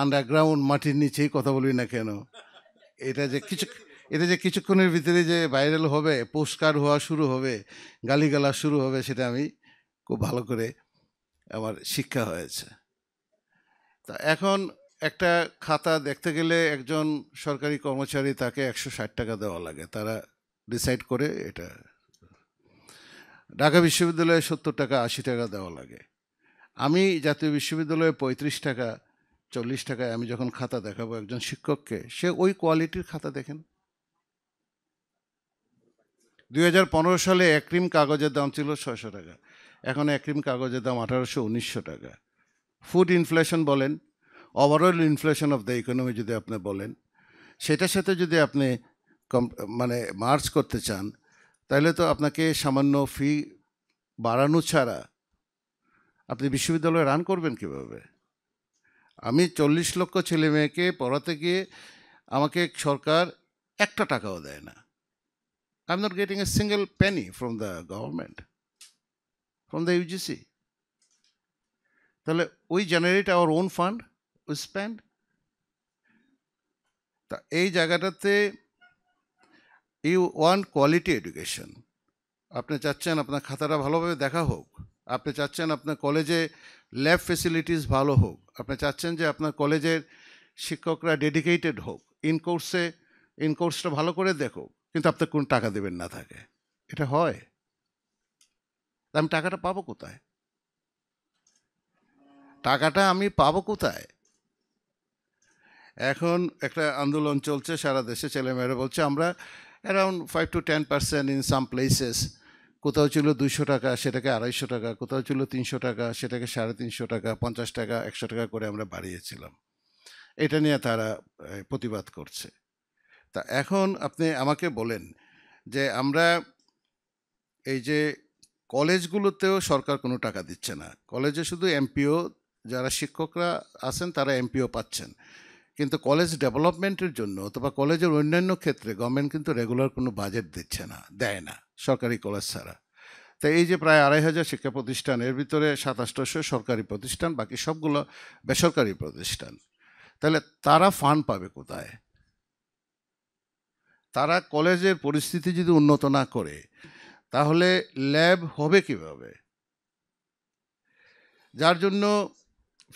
আন্ডারগ্রাউন্ড মাটির নিচেই কথা বলি না কেন, এটা যে কিছুক্ষণের ভিতরে যে ভাইরাল হবে, পোস্টকার্ড হওয়া শুরু হবে, গালিগালা শুরু হবে, সেটা আমি খুব ভালো করে আমার শিক্ষা হয়েছে। তা এখন একটা খাতা দেখতে গেলে একজন সরকারি কর্মচারী, তাকে 160 টাকা দেওয়া লাগে, তারা ডিসাইড করে এটা। ঢাকা বিশ্ববিদ্যালয়ে 70 টাকা 80 টাকা দেওয়া লাগে। আমি জাতীয় বিশ্ববিদ্যালয়ে 35 টাকা 40 টাকায় আমি যখন খাতা দেখাবো একজন শিক্ষককে, সে ওই কোয়ালিটির খাতা দেখেন। 2015 সালে একরিম কাগজের দাম ছিল 600 টাকা, এখন একরিম কাগজের দাম 1800-1900 টাকা। ফুড ইনফ্লেশন বলেন, overall inflation of the economy যদি আপনি বলেন, সেটার সাথে যদি আপনি মানে মার্চ করতে চান, তাহলে তো আপনাকে সামান্য ফি বাড়ানো ছাড়া আপনি বিশ্ববিদ্যালয় রান করবেন কীভাবে? আমি 40 লক্ষ ছেলে মেয়েকে পড়াতে গিয়ে আমাকে সরকার 1 টাকাও দেয় না। I am not getting a single penny from the government, from the UGC. তাহলে we generate our own fund, we spend. তা এই জায়গাটাতে ইউ ওয়ান্ট কোয়ালিটি এডুকেশন। আপনি চাচ্ছেন আপনার খাতাটা ভালোভাবে দেখা হোক, আপনি চাচ্ছেন আপনার কলেজে ল্যাব ফেসিলিটিস ভালো হোক, আপনি চাচ্ছেন যে আপনার কলেজের শিক্ষকরা ডেডিকেটেড হোক, ইনকোর্সটা ভালো করে দেখো, কিন্তু আপনি কোন টাকা দেবেন না থাকে, এটা হয়? আমি টাকাটা পাবো কোথায়? টাকাটা আমি পাবো কোথায়? এখন একটা আন্দোলন চলছে সারা দেশে, ছেলেমেয়েরা বলছে আমরা around 5 to 10% in some places, কোথাও ছিল 200 টাকা সেটাকে 250 টাকা, কোথাও ছিল 300 টাকা সেটাকে 350 টাকা, 50 টাকা 100 টাকা করে আমরা বাড়িয়েছিলাম। এটা নিয়ে তারা প্রতিবাদ করছে। তা এখন আপনি আমাকে বলেন যে আমরা এই যে কলেজগুলোতেও সরকার কোনো টাকা দিচ্ছে না, কলেজে শুধু এমপিও, যারা শিক্ষকরা আছেন তারা এমপিও পাচ্ছেন, কিন্তু কলেজ ডেভেলপমেন্টের জন্য অথবা কলেজের অন্যান্য ক্ষেত্রে গভর্নমেন্ট কিন্তু রেগুলার কোনো বাজেট দিচ্ছে না, দেয় না, সরকারি কলেজ ছাড়া। তো এই যে প্রায় ২৫০০ শিক্ষা প্রতিষ্ঠান, এর ভিতরে ২৭০০ সরকারি প্রতিষ্ঠান, বাকি সবগুলো বেসরকারি প্রতিষ্ঠান। তাহলে তারা ফান্ড পাবে কোথায়? তারা কলেজের পরিস্থিতি যদি উন্নত না করে তাহলে ল্যাব হবে কিভাবে? যার জন্য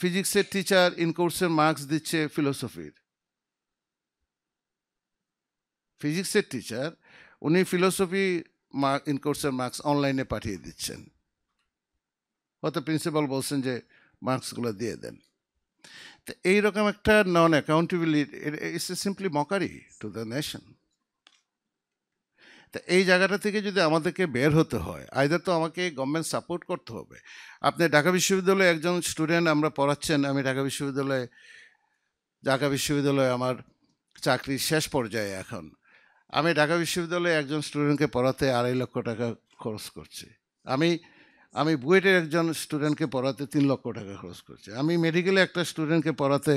ফিজিক্সের টিচার ইন কোর্সের মার্কস দিচ্ছে ফিলোসফির। ফিজিক্সের টিচার উনি ফিলোসফি ইন কোর্সের মার্কস অনলাইনে পাঠিয়ে দিচ্ছেন, হয়তো প্রিন্সিপাল বলছেন যে মার্কসগুলো দিয়ে দেন। তো এইরকম একটা non accountability, it's simply mockery to the nation. তা এই জায়গাটা থেকে যদি আমাদেরকে বের হতে হয়, আইদার তো আমাকে গভর্নমেন্ট সাপোর্ট করতে হবে। আপনি ঢাকা বিশ্ববিদ্যালয়ে একজন স্টুডেন্ট আমরা পড়াচ্ছেন, আমি ঢাকা বিশ্ববিদ্যালয়ে আমার চাকরির শেষ পর্যায়ে এখন, আমি ঢাকা বিশ্ববিদ্যালয়ে একজন স্টুডেন্টকে পড়াতে ২.৫ লক্ষ টাকা খরচ করছি। আমি বুয়েটের একজন স্টুডেন্টকে পড়াতে ৩ লক্ষ টাকা খরচ করছি। আমি মেডিকেলে একটা স্টুডেন্টকে পড়াতে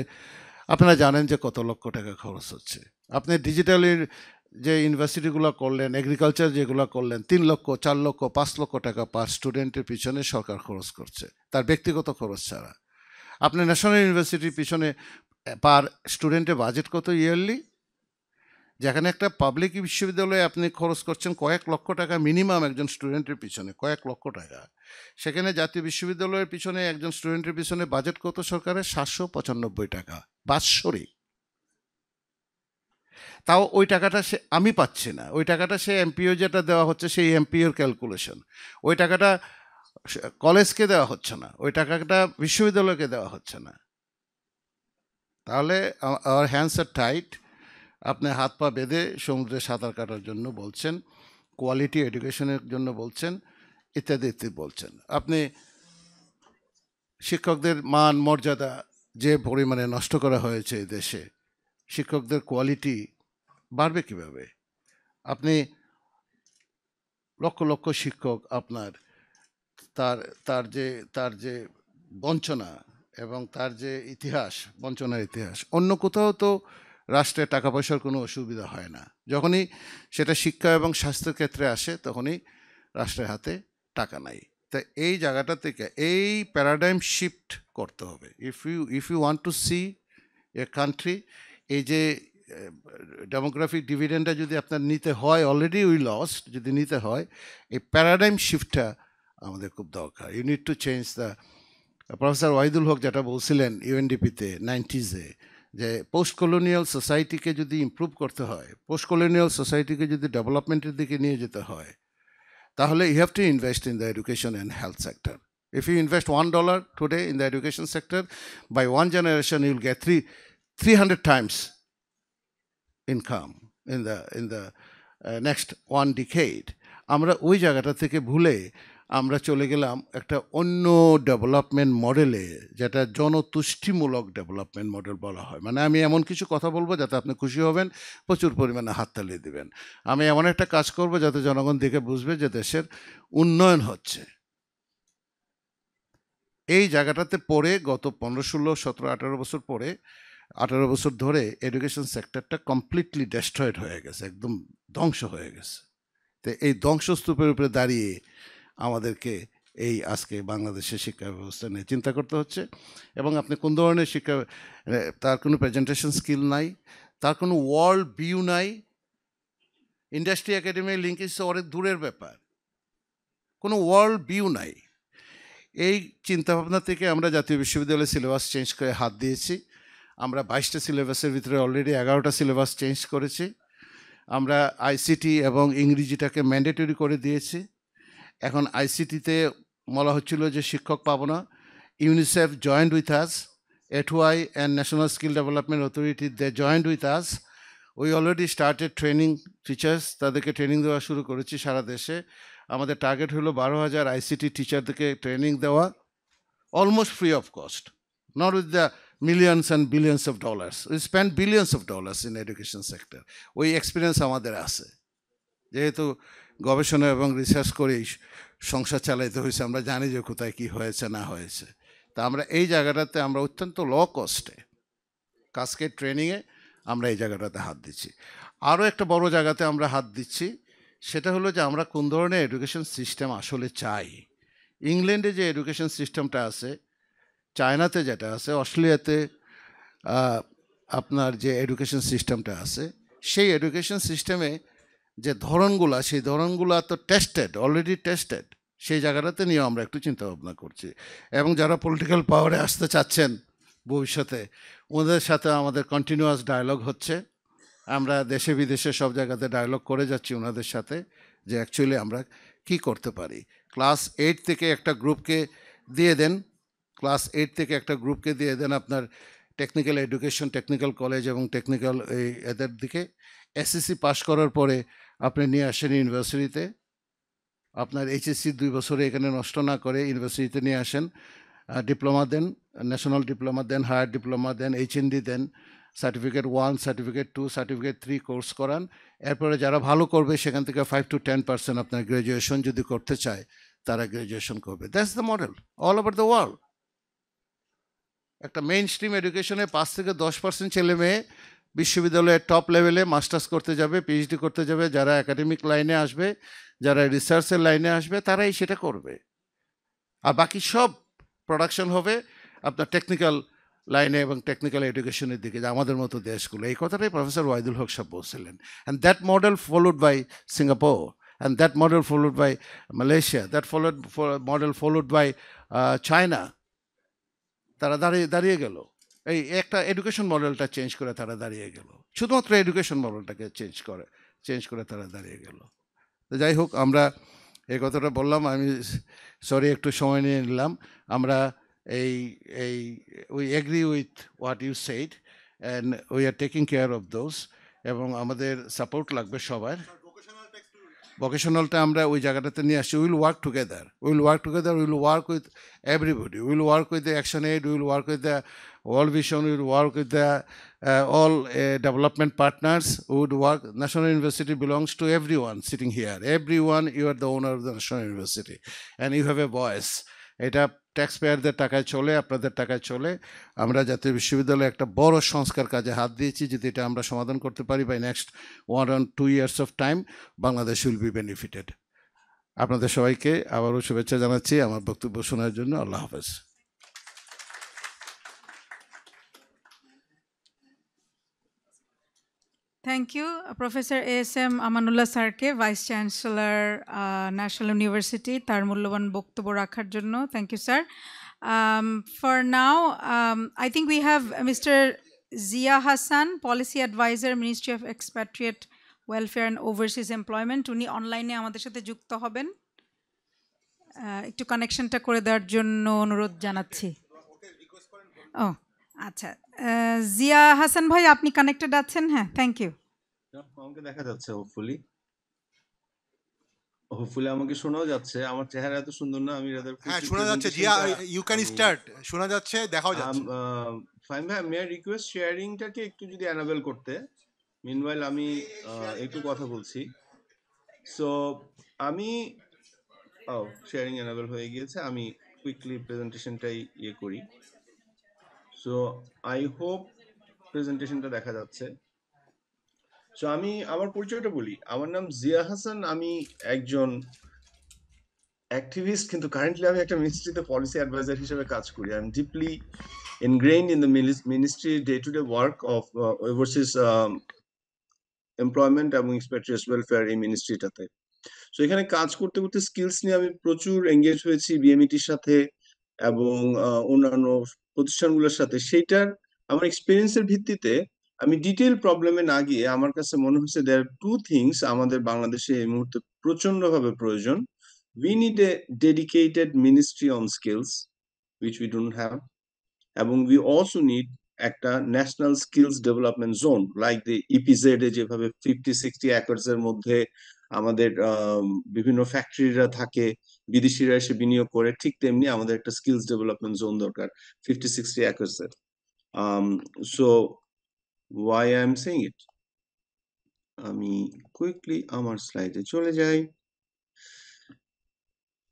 আপনারা জানেন যে কত লক্ষ টাকা খরচ হচ্ছে। আপনি ডিজিটালের যে ইউনিভার্সিটিগুলো করলেন, এগ্রিকালচার যেগুলো করলেন, ৩ লক্ষ, ৪ লক্ষ, ৫ লক্ষ টাকা পার স্টুডেন্টের পিছনে সরকার খরচ করছে, তার ব্যক্তিগত খরচ ছাড়া। আপনি ন্যাশনাল ইউনিভার্সিটির পিছনে পার স্টুডেন্টের বাজেট কত ইয়ারলি? যেখানে একটা পাবলিক বিশ্ববিদ্যালয়ে আপনি খরচ করছেন কয়েক লক্ষ টাকা মিনিমাম একজন স্টুডেন্টের পিছনে, কয়েক লক্ষ টাকা, সেখানে জাতীয় বিশ্ববিদ্যালয়ের পিছনে একজন স্টুডেন্টের পিছনে বাজেট কত সরকারের? ৭৯৫ টাকা বাৎসরিক। তাও ওই টাকাটা আমি পাচ্ছি না, ওই টাকাটা সে এমপিও যেটা দেওয়া হচ্ছে সেই এমপিওর ক্যালকুলেশন, ওই টাকাটা কলেজকে দেওয়া হচ্ছে না, ওই টাকাটা বিশ্ববিদ্যালয়কে দেওয়া হচ্ছে না। তাহলে আওয়ার হ্যান্ডস আর টাইট। আপনি হাত পা বেঁধে সমুদ্রে সাঁতার কাটার জন্য বলছেন, কোয়ালিটি এডুকেশনের জন্য বলছেন, ইত্যাদি ইত্যাদি বলছেন। আপনি শিক্ষকদের মান মর্যাদা যে পরিমাণে নষ্ট করা হয়েছে এই দেশে, শিক্ষকদের কোয়ালিটি বাড়বে কিভাবে? আপনি লক্ষ লক্ষ শিক্ষক আপনার তার যে বঞ্চনা এবং তার যে ইতিহাস, বঞ্চনার ইতিহাস, অন্য কোথাও তো রাষ্ট্রের টাকা পয়সার কোনো অসুবিধা হয় না। যখনই সেটা শিক্ষা এবং স্বাস্থ্যের ক্ষেত্রে আসে তখনই রাষ্ট্রের হাতে টাকা নাই। তা এই জায়গাটা থেকে এই প্যারাডাইম শিফট করতে হবে। If you want to see a country, এই যে ডেমোগ্রাফিক ডিভিডেন্ডটা যদি আপনার নিতে হয়, অলরেডি উই লস্ট, যদি নিতে হয় এই প্যারাডাইম শিফটটা আমাদের খুব দরকার। You need to change the, professor Wahidul Haque যেটা বলছিলেন ইউএনডিপিতে 90s-এ, যে পোস্ট কলোনিয়াল সোসাইটিকে যদি ইমপ্রুভ করতে হয়, পোস্ট কলোনিয়াল সোসাইটিকে যদি ডেভেলপমেন্টের দিকে নিয়ে যেতে হয়, তাহলে you have to invest in the education and health sector. If you invest $1 today in the education sector, by one generation you'll get 300 times income in the next one decade. আমরা ওই জায়গাটা থেকে ভুলে আমরা চলে গেলাম একটা অন্য ডেভেলপমেন্ট মডেলে, যেটা জনতুষ্টিমূলক ডেভেলপমেন্ট মডেল বলা হয়। মানে আমি এমন কিছু কথা বলবো যাতে আপনি খুশি হবেন, প্রচুর পরিমাণে হাততালি দিবেন। আমি এমন একটা কাজ করব যাতে জনগণ দেখে বুঝবে যে দেশের উন্নয়ন হচ্ছে। এই জায়গাটাতে পড়ে গত 15, 16, 17, 18 বছর পরে, 18 বছর ধরে এডুকেশন সেক্টরটা কমপ্লিটলি ডেস্ট্রয়েড হয়ে গেছে, একদম ধ্বংস হয়ে গেছে। তো এই ধ্বংসস্তূপের উপরে দাঁড়িয়ে আমাদেরকে এই আজকে বাংলাদেশের শিক্ষা ব্যবস্থা নিয়ে চিন্তা করতে হচ্ছে। এবং আপনি কোন ধরনের শিক্ষা, তার কোনো প্রেজেন্টেশন স্কিল নাই, তার কোনো ওয়ার্ল্ড ভিউ নাই, ইন্ডাস্ট্রি একাডেমি লিঙ্কেজ অনেক দূরের ব্যাপার, কোনো ওয়ার্ল্ড ভিউ নাই। এই চিন্তাভাবনা থেকে আমরা জাতীয় বিশ্ববিদ্যালয়ের সিলেবাস চেঞ্জ করে হাত দিয়েছি। আমরা 22টা সিলেবাসের ভিতরে অলরেডি 11টা সিলেবাস চেঞ্জ করেছি। আমরা আইসিটি এবং ইংরেজিটাকে ম্যান্ডেটরি করে দিয়েছি। এখন আইসিটিতে বলা হচ্ছিল যে শিক্ষক পাবো না। ইউনিসেফ জয়েন্ট উইথ আস, এটওয়াই and national skill development authority, they joint with us. We already started training teachers, তাদেরকে ট্রেনিং দেওয়া শুরু করেছি সারা দেশে। আমাদের টার্গেট হলো 12,000 আইসিটি টিচারদেরকে ট্রেনিং দেওয়া, almost free of cost, not with the millions and billions of dollars. We spend billions of dollars in education sector. ওই এক্সপিরিয়েন্স আমাদের আছে, যেহেতু গবেষণা এবং রিসার্চ করেই সংসার চালাইতে হয়েছে, আমরা জানি যে কোথায় কী হয়েছে না হয়েছে। তা আমরা এই জায়গাটাতে আমরা অত্যন্ত লো কস্টে কাস্কেড ট্রেনিংয়ে আমরা এই জায়গাটাতে হাত দিচ্ছি। আরও একটা বড় জায়গাতে আমরা হাত দিচ্ছি, সেটা হলো যে আমরা কোন ধরনের এডুকেশন সিস্টেম আসলে চাই। ইংল্যান্ডে যে এডুকেশন সিস্টেমটা আছে, চায়নাতে যেটা আছে, অস্ট্রেলিয়াতে আপনার যে এডুকেশন সিস্টেমটা আছে, সেই এডুকেশন সিস্টেমে যে ধরনগুলা, সেই ধরনগুলা তো টেস্টেড, অলরেডি টেস্টেড। সেই জায়গাটাতে নিয়ে আমরা একটু চিন্তা ভাবনা করছি, এবং যারা পলিটিক্যাল পাওয়ারে আসতে চাচ্ছেন ভবিষ্যতে, ওদের সাথে আমাদের কন্টিনিউয়াস ডায়ালগ হচ্ছে। আমরা দেশে বিদেশে সব জায়গাতে ডায়ালগ করে যাচ্ছি ওনাদের সাথে, যে অ্যাকচুয়ালি আমরা কি করতে পারি। ক্লাস 8 থেকে একটা গ্রুপকে দিয়ে দেন, ক্লাস 8 থেকে একটা গ্রুপকে দিয়ে দেন আপনার টেকনিক্যাল এডুকেশন, টেকনিক্যাল কলেজ এবং টেকনিক্যাল এদের দিকে। এসএসসি পাস করার পরে আপনি নিয়ে আসেন ইউনিভার্সিটিতে, আপনার এইচএসসি 2 বছরে এখানে নষ্ট না করে ইউনিভার্সিটিতে নিয়ে আসেন, ডিপ্লোমা দেন, ন্যাশনাল ডিপ্লোমা দেন, হায়ার ডিপ্লোমা দেন, এইচএনডি দেন, সার্টিফিকেট 1, সার্টিফিকেট 2, সার্টিফিকেট 3 কোর্স করান। এরপরে যারা ভালো করবে সেখান থেকে 5 to 10% আপনার গ্র্যাজুয়েশন যদি করতে চায় তারা গ্র্যাজুয়েশন করবে। That's the model all over the world. একটা মেইন স্ট্রিম এডুকেশনে 5 থেকে 10% ছেলে মেয়ে বিশ্ববিদ্যালয়ের টপ লেভেলে মাস্টার্স করতে যাবে, পিএইচডি করতে যাবে। যারা একাডেমিক লাইনে আসবে, যারা রিসার্চের লাইনে আসবে, তারাই সেটা করবে। আর বাকি সব প্রোডাকশন হবে আপনার টেকনিক্যাল লাইনে এবং টেকনিক্যাল এডুকেশনের দিকে, আমাদের মতো দেশগুলো। এই কথাটাই প্রফেসর ওয়াহিদুল হক সাহেব বলছিলেন। And that model followed by Singapore, and that model followed by Malaysia, that model followed by China. তারা দাঁড়িয়ে গেল, এই একটা এডুকেশন মডেলটা চেঞ্জ করে তারা দাঁড়িয়ে গেল, শুধুমাত্র এডুকেশন মডেলটাকে চেঞ্জ করে তারা দাঁড়িয়ে গেল। তো যাই হোক, আমরা এই কথাটা বললাম, আমি সরি একটু সময় নিয়ে নিলাম। আমরা we agree with what you said and we are taking care of those, এবং আমাদের সাপোর্ট লাগবে সবার। ভোকেশনালটা আমরা ওই জায়গাটাতে নিয়ে আসছি। Will work together, will work with everybody, will work with the action aid, will work with the world vision, will work with the all development partners, would work. National University belongs to everyone sitting here. Everyone, you are the owner of the National University and you have a voice. এটা tax পেয়ারদের টাকায় চলে, আপনাদের টাকায় চলে। আমরা জাতীয় বিশ্ববিদ্যালয়ে একটা বড় সংস্কার কাজে হাত দিয়েছি। যদি এটা আমরা সমাধান করতে পারি by next 1 or 2 years of time, Bangladesh will be benefited. আপনাদের সবাইকে আবারও শুভেচ্ছা জানাচ্ছি আমার বক্তব্য শোনার জন্য। আল্লাহ হাফেজ। Thank you professor ASM Amanullah স্যারকে, ভাইস চ্যান্সেলর ন্যাশনাল ইউনিভার্সিটি, তার মূল্যবান বক্তব্য রাখার জন্য। Thank you sir. For now I think we have mister Zia Hasan, policy adviser, ministry of expatriate welfare and overseas employment. উনি অনলাইনে আমাদের সাথে যুক্ত হবেন, একটু কানেকশনটা করে দেওয়ার জন্য অনুরোধ জানাচ্ছি। ও আচ্ছা, জিয়া হাসান ভাই আপনি কানেক্টেড আছেন? হ্যাঁ, থ্যাংক ইউ। আমাকে দেখা যাচ্ছে, হোপফুলি আমাকে শোনাও যাচ্ছে। আমার চেহারা এত সুন্দর না, আমি হ্যাঁ শোনা যাচ্ছে। জিয়া ইউ ক্যান স্টার্ট, শোনা যাচ্ছে, দেখাও যাচ্ছে। ফাইন ভাই, মে আই রিকোয়েস্ট শেয়ারিংটাকে একটু যদি অ্যানাবেল করতে। মিনওয়াইল আমি একটু কথা বলছি। সো আমি শেয়ারিং অ্যানাবেল হয়ে গিয়েছে। আমি কুইকলি প্রেজেন্টেশনটাই করি। সো আই হোপ প্রেজেন্টেশনটা দেখা যাচ্ছে। সো আমি আমার পরিচয়টা বলি। আমার নাম জিয়া হাসান, আমি একজন অ্যাক্টিভিস্ট, কিন্তু কারেন্টলি আমি একটা মিনিস্ট্রিতে পলিসি অ্যাডভাইজার হিসেবে কাজ করি। I am deeply ingrained in the ministry day-to-day work of overseas employment এবং expatriates welfare এই মিনিস্ট্রিটাতে। সো এখানে কাজ করতে করতে স্কিলস নিয়ে আমি প্রচুর এঙ্গেজ হয়েছি বিএমইটির সাথে এবং অন্যান্য প্রতিষ্ঠানগুলোর সাথে। সেইটার আমার এক্সপিরিয়েন্সের ভিত্তিতে আমি ডিটেইল প্রবলেমে না গিয়ে আমার কাছে মনে হচ্ছে দেয়ার আর 2 থিংস আমাদের বাংলাদেশে এই মুহূর্তে প্রচন্ডভাবে প্রয়োজন। We need a dedicated ministry on skills which we don't have, এবং উই অলসো নিড একটা national skills development zone like the EPZ এ যেভাবে 50-60 একর্স এর মধ্যে আমাদের বিভিন্ন ফ্যাক্টরিরা থাকে, বিদেশিরা এসে বিনিয়োগ করে, ঠিক তেমনি আমাদের একটা স্কিলস ডেভেলপমেন্ট জোন দরকার 50-60 একর্স এর। So why I am saying it, আমি কুইকলি আমার স্লাইডে চলে যাই।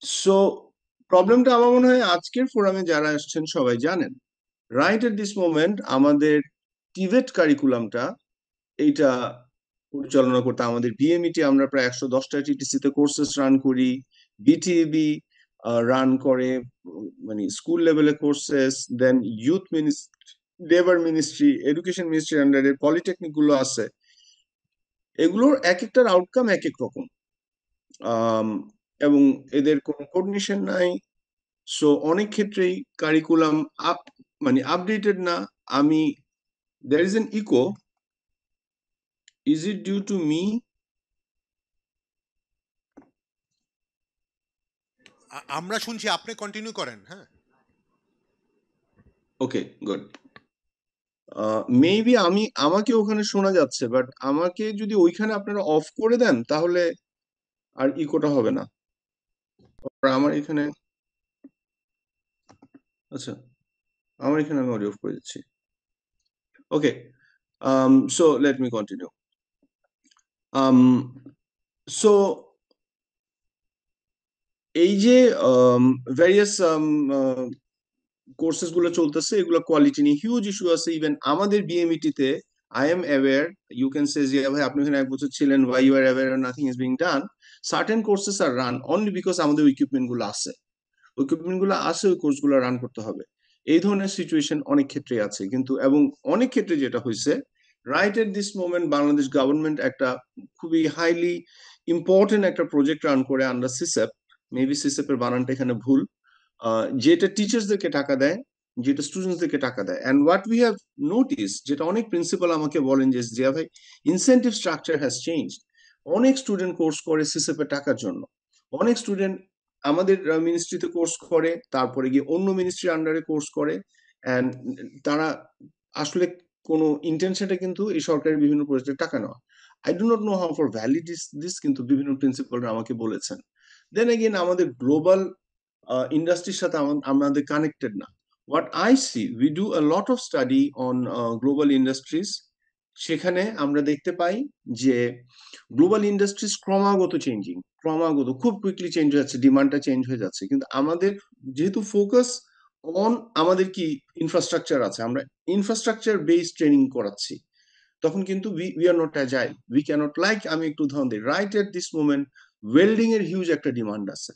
সো প্রবলেমটা আমার মনে হয় আজকের ফোরামে যারা আসছেন সবাই জানেন। রাইট এট দিস মোমেন্ট আমাদের টিভেট কারিকুলামটা এইটা পরিচালনা করতে আমাদের বিএমইটি আমরা প্রায় 110টা টিটিসিতে কোর্সেস রান করি, বিটিএবি রান করে মানে স্কুল লেভেলে courses, then youth ministry, labour ministry, education মিনিস্ট্রির আন্ডারে পলিটেকনিক গুলো আছে, এগুলোর এক একটার আউটকাম এক এক রকম এবং এদের কোনো কোঅর্ডিনেশন নাই। সো অনেক ক্ষেত্রেই কারিকুলাম মানে আপডেটেড না। আমি there is an echo. Is it due to me? আমরা শুনছি, আপনি কন্টিনিউ করেন। হ্যাঁ, ওকে, গুড। মেবি আমাকে ওখানে শোনা যাচ্ছে, বাট আমাকে যদি ওইখানে আপনারা অফ করে দেন তাহলে আর ইকোটা হবে না। আমার এখানে, আচ্ছা, আমার এখানে আমি অডিও অফ করে দিচ্ছি। Okay, so let me continue. So এই যে ভ্যারিয়াস কোর্সেস গুলো চলতেছে, এগুলো কোয়ালিটি নিয়ে হিউজ ইস্যু আছে। ইভেন আমাদের বিএমইটিতে I am aware, you can say যে ভাই আপনি এখানে 1 বছর ছিলেন, why you are aware nothing is being done. Certain courses are run only because আমাদের ইকুইপমেন্ট গুলো আছে, ওই কোর্স গুলো রান করতে হবে। এই ধরনের সিচুয়েশন অনেক ক্ষেত্রে আছে কিন্তু, এবং অনেক ক্ষেত্রে যেটা হয়েছে right at this moment Bangladesh government একটা খুবই হাইলি ইম্পর্টেন্ট একটা প্রজেক্ট রান করে আন্ডার সিসেপ, মেবি সিসেপ এর বানানটা এখানে ভুল, যেটা টিচার্সদেরকে টাকা দেয়, যেটা স্টুডেন্টসদেরকে টাকা দেয়। And what we have notice, যেটা অনেক প্রিন্সিপাল আমাকে বলেন যে জিয়া ভাই ইনসেন্টিভ স্ট্রাকচার হ্যাজ চেঞ্জ। অনেক স্টুডেন্ট কোর্স করে সিসেপ এর টাকার জন্য, অনেক স্টুডেন্ট আমাদের মিনিস্ট্রিতে কোর্স করে, তারপরে গিয়ে অন্য মিনিস্ট্রির আন্ডারে কোর্স করে, অ্যান্ড তারা আসলে কোনো ইন্টেনশনটা কিন্তু এই সরকারের বিভিন্ন প্রজেক্টের টাকা নেওয়া। I do not know how for valid is this, কিন্তু বিভিন্ন প্রিন্সিপালরা আমাকে বলেছেন। দেন এগেইন আমাদের গ্লোবাল ইন্ডাস্ট্রির সাথে আমাদের কানেক্টেড না। What I see, we do a lot of study on global industries. সেখানে আমরা দেখতে পাই যে গ্লোবাল ইন্ডাস্ট্রিজ ক্রমাগত চেঞ্জিং, ক্রমাগত খুব কুইকলি চেঞ্জ হয়ে যাচ্ছে, ডিমান্ডটা চেঞ্জ হয়ে যাচ্ছে। কিন্তু আমাদের যেহেতু ফোকাস অন আমাদের কি ইনফ্রাস্ট্রাকচার আছে, আমরা ইনফ্রাস্ট্রাকচার বেসড ট্রেনিং করাচ্ছি, তখন কিন্তু we are not agile, we can't, like আমি একটু উদাহরণ দিই, right at this moment welding এর হিউজ একটা ডিমান্ড আছে,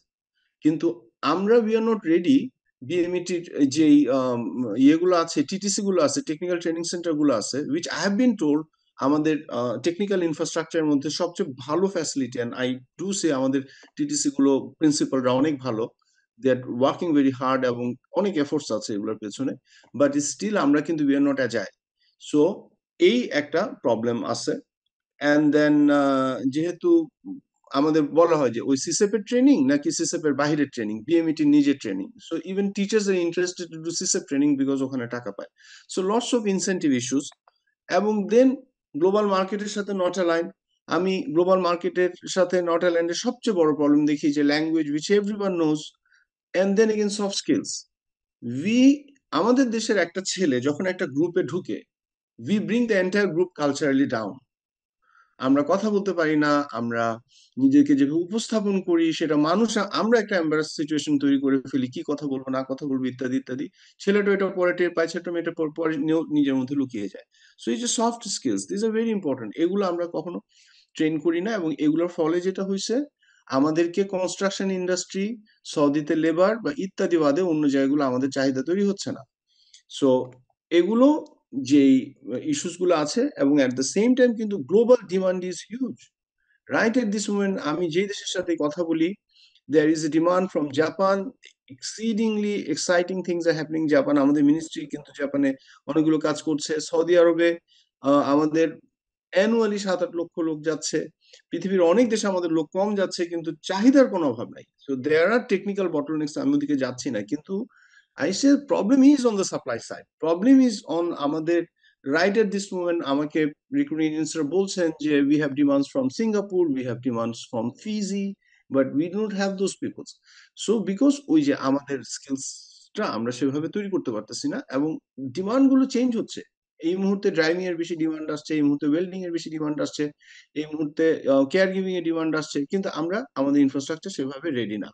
কিন্তু আমরা উই আর নট রেডি। বিএমইটির যেই ইয়েগুলো আছে, টিটিসি গুলো আছে, টেকনিক্যাল ট্রেনিং সেন্টার গুলো আছে, which I have been told আমাদের টেকনিক্যাল ইনফ্রাস্ট্রাকচারের মধ্যে সবচেয়ে ভালো ফ্যাসিলিটি, অ্যান্ড আই ডু সে আমাদের টিটিসি গুলো প্রিন্সিপালরা অনেক ভালো, দে আর ওয়ার্কিং ভেরি হার্ড এবং অনেক এফোর্টস আছে এগুলোর পেছনে, বাট স্টিল আমরা কিন্তু we are not agile. So এই একটা প্রবলেম আছে। অ্যান্ড দেন যেহেতু আমাদের বলা হয় যে ওই সিসেপ এর ট্রেনিং নাকি সিসেপ এর বাহিরের ট্রেনিং, বিএমইটি নিজের training, so even teachers are interested to do সিসেপ ট্রেনিং বিকজ ওখানে টাকা পায়। So lots of incentive issues. এবং দেন গ্লোবাল মার্কেটের সাথে নট অ্যালাইন। আমি গ্লোবাল মার্কেটের সাথে নট অ্যালাইনের সবচেয়ে বড় প্রবলেম দেখি যে language which everyone knows, and then again soft skills. We, আমাদের দেশের একটা ছেলে যখন একটা গ্রুপে ঢুকে, we bring the entire group culturally down. আমরা কথা বলতে পারি না, আমরা নিজেকে যেভাবে উপস্থাপন করি সেটা মানুষ, আমরা একটা এম্বারাস সিচুয়েশন তৈরি করে ফেলি, কি কথা বলবো না কথা বলবো ইত্যাদি ইত্যাদি। ছেলেটা এটা পরে টের পায়, ছেলেটা মেয়েটা পরে নিজের মধ্যে লুকিয়ে যায়। সো এই যে soft skills, this are very important, এগুলো আমরা কখনো ট্রেন করি না, এবং এগুলোর ফলে যেটা হয়েছে আমাদেরকে কনস্ট্রাকশন ইন্ডাস্ট্রি, সৌদিতে লেবার বা ইত্যাদি বাদে অন্য জায়গাগুলো আমাদের চাহিদা তৈরি হচ্ছে না। সো এগুলো যেই ইস্যুস গুলো আছে, এবং এট দ্য সেম টাইম কিন্তু global demand is huge. Right at this moment আমি যেই দেশের সাথে কথা বলি, there is a demand from Japan, exceedingly exciting things are happening Japan, আমাদের মিনিস্ট্রি কিন্তু জাপানে অনেকগুলো কাজ করছে। সৌদি আরবে আমাদের অ্যানুয়ালি 7-8 লক্ষ লোক যাচ্ছে। পৃথিবীর অনেক দেশে আমাদের লোক কম যাচ্ছে, কিন্তু চাহিদার কোনো অভাব নাই। সো দেয়ার আর টেকনিক্যাল বটলনেকস, আমি ওদিকে যাচ্ছি না, কিন্তু I say problem is on the supply side, problem is on আমাদের। রাইট এট দিস মোমেন্ট আমাকে রিক্রুটিং এজেন্সিরা বলছেন যে we have demands from Singapore, we have demands from Fiji, but we don't have those peoples. So because ওই যে আমাদের স্কিলসটা আমরা সেভাবে তৈরি করতে পারতেছি না, এবং ডিমান্ড গুলো চেঞ্জ হচ্ছে। এই মুহূর্তে ড্রাইভিং এর বেশি ডিমান্ড আসছে, এই মুহূর্তে ওয়েল্ডিং এর বেশি ডিমান্ড আসছে, এই মুহূর্তে কেয়ার গিভিং এর ডিমান্ড আসছে, কিন্তু আমরা আমাদের ইনফ্রাস্ট্রাকচার সেভাবে রেডি না।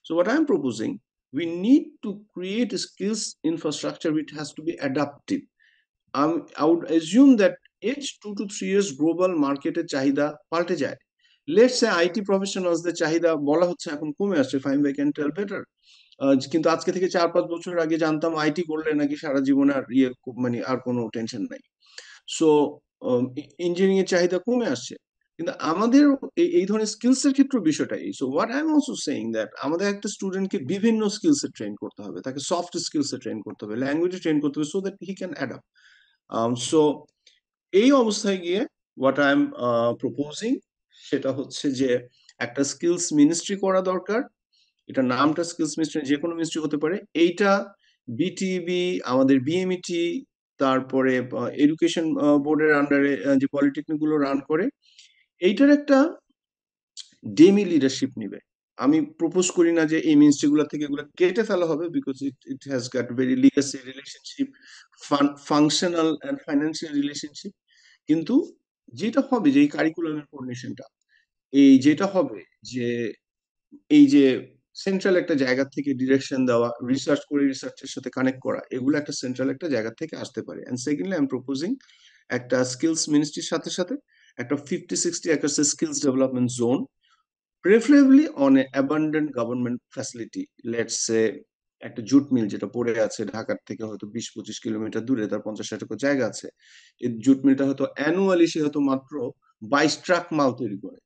So what I am proposing, we need to create a skills infrastructure which has to be adaptive. I would assume that each 2 to 3 years global মার্কেটের চাহিদা পাল্টে যায়। লেটস সে আইটি প্রফেশনালসদের চাহিদা বলা হচ্ছে এখন কমে আসছে, fine by can tell better. কিন্তু আজকে থেকে 4-5 বছর আগে জানতাম আইটি করলে নাকি সারা জীবন আর মানে আর কোনো টেনশন নাই। সো ইঞ্জিনিয়ারিং এর চাহিদা কমে আসছে, কিন্তু আমাদের এই ধরনের স্কিলস এর ক্ষেত্রে বিষয়টা এই। So what I am also saying that আমাদের একটা স্টুডেন্টকে বিভিন্ন স্কিলস এ ট্রেন করতে হবে, তাকে সফট স্কিলস এ ট্রেন করতে হবে, ল্যাঙ্গুয়েজে ট্রেন করতে হবে, so that he can adapt. So এই অবস্থায় গিয়ে হোয়াট আই এম প্রপোজিং সেটা হচ্ছে যে একটা স্কিলস মিনিস্ট্রি করা দরকার। এটা নামটা স্কিলস মিনিস্ট্রি, যে কোনো মিনিস্ট্রি হতে পারে। এইটা বিটিবি, আমাদের বিএমইটি, তারপরে এডুকেশন বোর্ডের আন্ডারে যে পলিটেকনিক গুলো রান করে, এইটার একটা ডেমি লিডারশিপ নিবে। আমি প্রপোজ করি না যে এই মিনিস্ট্রি গুলো থেকে এগুলো কেটে ফেলা হবে, because it has got very Legacy relationship, functional and financial relationship. কিন্তু যেটা হবে যে এই কারিকুলামের কোঅর্ডিনেশনটা, এই যেটা হবে যে এই যে সেন্ট্রাল একটা জায়গা থেকে ডিরেকশন দেওয়া, রিসার্চ করে রিসার্চের সাথে কানেক্ট করা, এগুলো একটা সেন্ট্রাল একটা জায়গা থেকে আসতে পারে। And secondly I am proposing একটা স্কিলস মিনিস্ট্রির সাথে সাথে একটা 50-60 acres skills development zone, preferably on a abandoned government facility. Let's say একটা জুট মিল যেটা পড়ে আছে ঢাকার থেকে হয়তো 20-25 কিলোমিটার দূরে, তার 50-60 একর জায়গা আছে। এই জুট মিলটা হয়তো অ্যানুয়ালি সে হয়তো মাত্র 22 ট্রাক মাল তৈরি করে।